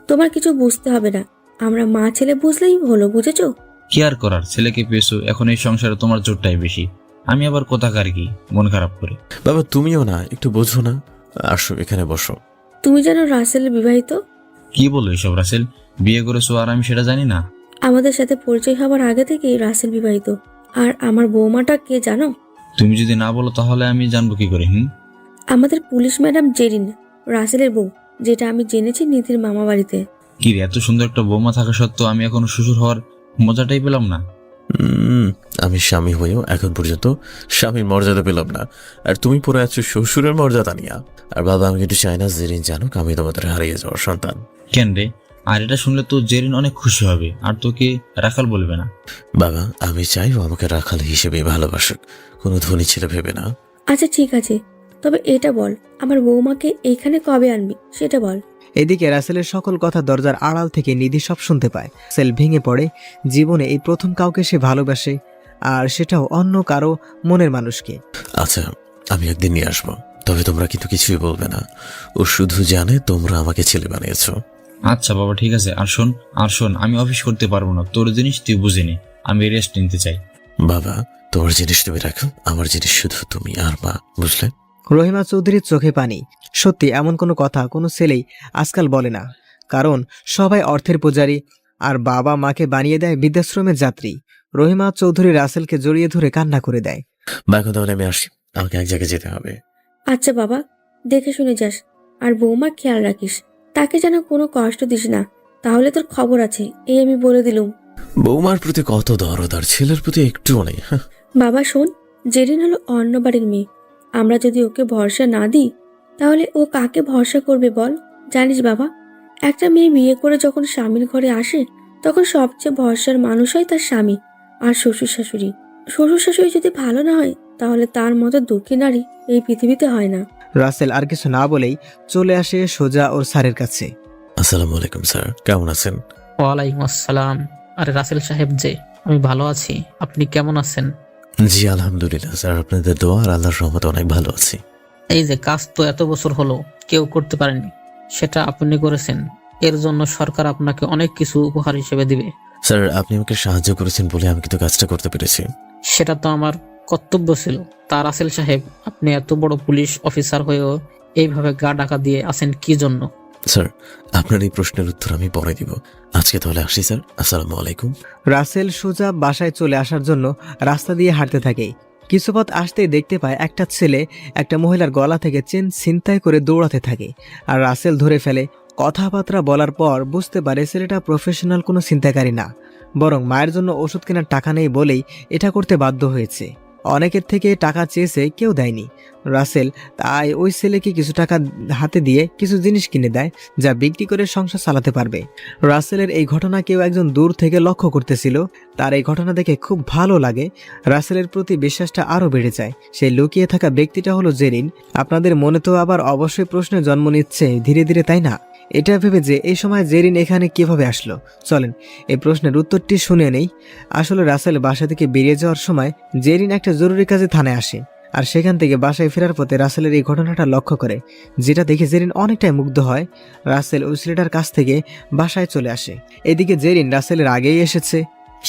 তোমার কিছু বুঝতে হবে না, আমরা মা ছেলে বুঝলেই হলো, বুঝেছো? কি আর করার, ছেলেকে পেয়েছো, এখন এই সংসারে তোমার জোরটাই বেশি। আমি আবার কোথাকার কি মন খারাপ করে। বাবা তুমিও না একটু বোঝো না, আসো এখানে বসো। তুমি জানো রাসেল বিবাহিত? কি বলো এসব রাসেল? বিয়ে করেছো আর আমি সেটা জানি না? আমাদের সাথে পরিচয় হওয়ার আগে থেকেই রাসেল বিবাহিত। আর আমার বৌমাটা কে জানো? তুমি যদি না বলো তাহলে আমি জানবো কি করে? আমাদের পুলিশ ম্যাডাম জেরিন, রাসেলের বউ, যেটা আমি জেনেছি নিধির মামা বাড়িতে। কি রে, এত সুন্দর একটা বৌমা থাকা সত্ত্বেও আমি এখনো শ্বশুর হওয়ার মজাটাই পেলাম না। আমি স্বামী হয়েও এখন পর্যন্ত স্বামীর মর্যাদা পেলাম না, আর তুমি পরে আছো শ্বশুরের মর্যাদা নিয়া। আর বাবা আমি কিন্তু চাই না জেরিন জানুক আমি তোমাদের হারিয়ে যাওয়ার সন্তান। কেন রে? আর এটা শুনলে তো জেরিন অনেক খুশি হবে, আর তোকে রাখাল বলবে না। বাবা আমি চাই ও আমাকে রাখাল হিসেবে ভালোবাসুক, কোনো ধনী ছেলে ভেবে না। আচ্ছা ঠিক আছে, তবে এটা বল, আমার বৌমাকে এইখানে কবে আনবি সেটা বল। এদিকে রাসেলের সকল কথা দরজার আড়াল থেকে নিধি সব শুনতে পায়। সেল ভেঙে পড়ে, জীবনে এই প্রথম কাউকে সে ভালোবাসে, আর সেটাও অন্য কারো মনের মানুষকে। আচ্ছা আমি একদিন নিয়ে আসবো, তবে তোমরা কিন্তু কিছুই বলবে না। ও শুধু জানে তোমরা আমাকে ছেলে বানিয়েছো। আচ্ছা বাবা ঠিক আছে। আর শোন আমি অফিস করতে পারবো না, তোর জিনিস তুই বুঝে নে, আমি রেস্ট নিতে চাই। বাবা তোমার জিনিস তুমি রাখো, আমার জিনিস শুধু তুমি আর মা, বুঝলে? রহিমা চৌধুরীর চোখে পানি। সত্যি এমন কোনো কথা কোনো ছেলেই আজকাল বলে না, কারণ সবাই অর্থের পূজারী, আর বাবা মাকে বানিয়ে দেয় বৃদ্ধাশ্রমের যাত্রী। রহিমা চৌধুরী রাসেলকে জড়িয়ে ধরে কান্না করে দেয়। বা এখন তাহলে আমি আসি, আমাকে এক জায়গায় যেতে হবে। আচ্ছা বাবা, দেখে শুনে যাস, আর বৌমার খেয়াল রাখিস, তাকে যেন কোনো কষ্ট দিস না, তাহলে তোর খবর আছে, এই আমি বলে দিলুম। বৌমার প্রতি কত দরদ, আর ছেলের প্রতি একটুও নেই। বাবা শোন, জেরিন হলো অন্য বাড়ির মেয়ে, আমরা যদি ওকে ভরসা না দিই তাহলে ও কাকে ভরসা করবে বল? জানিস বাবা, একটা মেয়ে বিয়ে করে যখন স্বামীর ঘরে আসে তখন সবচেয়ে ভরসার মানুষ হয় তার স্বামী আর শ্বশুর শাশুড়ি। শ্বশুর শাশুড়ি যদি ভালো না হয় তাহলে তার মতো দুঃখী নারী এই পৃথিবীতে হয় না। রাসেল আর কিছু না বলেই চলে আসে সোজা ওর স্যারের কাছে। আসসালামু আলাইকুম স্যার, কেমন আছেন? ওয়ালাইকুম আসসালাম। আরে রাসেল সাহেব যে, আমি ভালো আছি, আপনি কেমন আছেন? জি আলহামদুলিল্লাহ স্যার, আপনাদের দোয়া আর আল্লাহর রহমতে অনেক ভালো আছি। এই যে কাজ তো এত বছর হলো কেউ করতে পারেনি, সেটা আপনি করেছেন, এর জন্য সরকার আপনাকে অনেক কিছু উপহার হিসেবে দিবে। স্যার আপনি আমাকে সাহায্য করেছেন বলে আমি কিন্তু কাজটা করতে পেরেছি। সেটা তো আমার কর্তব্য ছিল। তা রাসেল সাহেব, আপনি এত বড় পুলিশ অফিসার হয়েও এইভাবে গা ঢাকা দিয়ে আছেন কি জন্য? স্যার আপনার এই প্রশ্নের উত্তর আমি পরে দিব, আজকে তাহলে আসি স্যার, আসসালামু আলাইকুম। রাসেল সোজা বাসায় চলে আসার জন্য রাস্তা দিয়ে হাঁটতে থাকে। কিছু পথ আসতেই দেখতে পায় একটা ছেলে একটা মহিলার গলা থেকে চেন ছিনতাই করে দৌড়াতে থাকে, আর রাসেল ধরে ফেলে। কথাবার্তা বলার পর বুঝতে পারে ছেলেটা প্রফেশনাল কোনো ছিনতাইকারী না, বরং মায়ের জন্য ওষুধ কেনার টাকা নেই বলেই এটা করতে বাধ্য হয়েছে। অনেকের থেকে টাকা চেয়েছে, কেউ দেয়নি। রাসেল তাই ওই ছেলেকে কিছু টাকা হাতে দিয়ে কিছু জিনিস কিনে দেয়, যা বিক্রি করে সংসার চালাতে পারবে। রাসেলের এই ঘটনা কেউ একজন দূর থেকে লক্ষ্য করতেছিল। তার এই ঘটনা দেখে খুব ভালো লাগে, রাসেলের প্রতি বিশ্বাসটা আরও বেড়ে যায়। সেই লুকিয়ে থাকা ব্যক্তিটা হলো জেরিন। আপনাদের মনে তো আবার অবশ্যই প্রশ্নের জন্ম নিচ্ছে ধীরে ধীরে, তাই না? এটা ভেবে যে এই সময় জেরিন এখানে কিভাবে আসলো, চলেন এই প্রশ্নের উত্তরটি শুনে নেই। আসলে রাসেল বাসা থেকে বেরিয়ে যাওয়ার সময় জেরিন একটা জরুরি কাজে থানায় আসে, আর সেখান থেকে বাসায় ফেরার পথে রাসেলের এই ঘটনাটা লক্ষ্য করে, যেটা দেখে জেরিন অনেকটাই মুগ্ধ হয়। রাসেল ওই ছেলেটার কাছ থেকে বাসায় চলে আসে। এদিকে জেরিন রাসেলের আগেই এসেছে।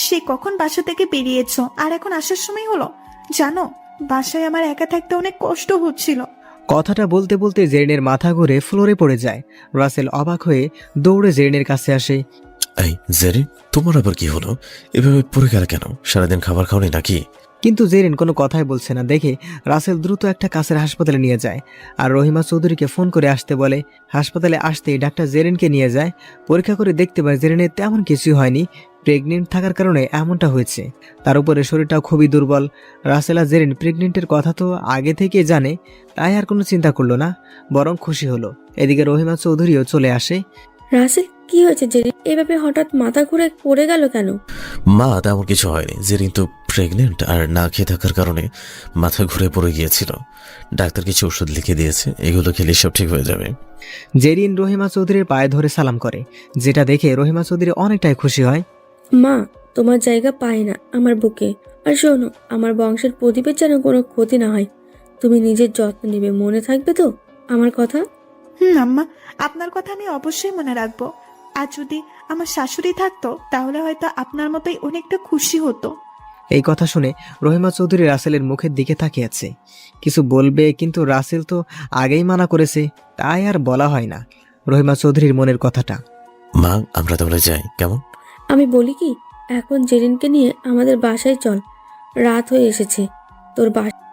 সে কখন বাসা থেকে বেরিয়েছো আর এখন আসার সময় হলো? জানো বাসায় আমার একা থাকতে অনেক কষ্ট হচ্ছিল। কথাটা বলতে বলতে জেরিনের মাথা ঘুরে ফ্লোরে পড়ে যায়। রাসেল অবাক হয়ে দৌড়ে জেরিনের কাছে আসে। এই জেরিন, তোমার আবার কি হলো? এভাবে পড়ে গেল কেন? সারাদিন খাবার খাওনি নাকি? কিন্তু জেরিন কোনো কথাই বলছে না দেখে রাসেল দ্রুত একটা কাছের হাসপাতালে নিয়ে যায়, আর রহিমা চৌধুরীকে ফোন করে আসতে বলে। হাসপাতালে আসতেই ডাক্তার জেরিনকে নিয়ে যায়। পরীক্ষা করে দেখতে পায় জেরিনের তেমন কিছুই হয়নি, প্রেগনেন্ট থাকার কারণে এমনটা হয়েছে। তার উপরে শরীরটাও খুবই দুর্বল। রাসেল আর জেরিন প্রেগনেন্টের কথা তো আগে থেকে জানে, তাই আর কোনো চিন্তা করলো না, বরং খুশি হলো। এদিকে রহিমা চৌধুরীও চলে আসে। রাসেল কি হয়েছে জেরিন, এভাবে হঠাৎ মাথা ঘুরে পড়ে গেল কেন? মা তেমন কিছু হয়নি, জেরিন তো প্রেগনেন্ট আর না খেয়ে থাকার কারণে মাথা ঘুরে পড়ে গিয়েছিল। ডাক্তার কিছু ওষুধ লিখে দিয়েছে, এগুলো খেলে সব ঠিক হয়ে যাবে। জেরিন রহিমা চৌধুরীর পায়ে ধরে সালাম করে, যেটা দেখে রহিমা চৌধুরী অনেকটাই খুশি হয়। মা, তোমার জায়গা পায় না আমার বুকে, আর শোনো, আমার বংশের প্রদীপের যেন কোনো ক্ষতি না হয়। তুমি নিজের যত্ন নেবে, মনে থাকবে তো আমার কথা? আম্মা, আপনার কথা আমি অবশ্যই মনে রাখবো। আর যদি আমার শাশুড়ি থাকতো তাহলে হয়তো আপনার মতোই অনেকটা খুশি হতো। এই কথা শুনে রহিমা চৌধুরী রাসেলের মুখের দিকে তাকিয়ে আছে। কিছু বলবে, কিন্তু রাসেল তো আগেই মানা করেছে, তাই আর বলা হয় না রহিমা চৌধুরীর মনের কথাটা। মা, আমরা তাহলে যাই, কেমন? আমি বলি কি, এখন জেরিনকে নিয়ে আমাদের বাসায় চল, রাত হয়ে এসেছে। তোর বাসা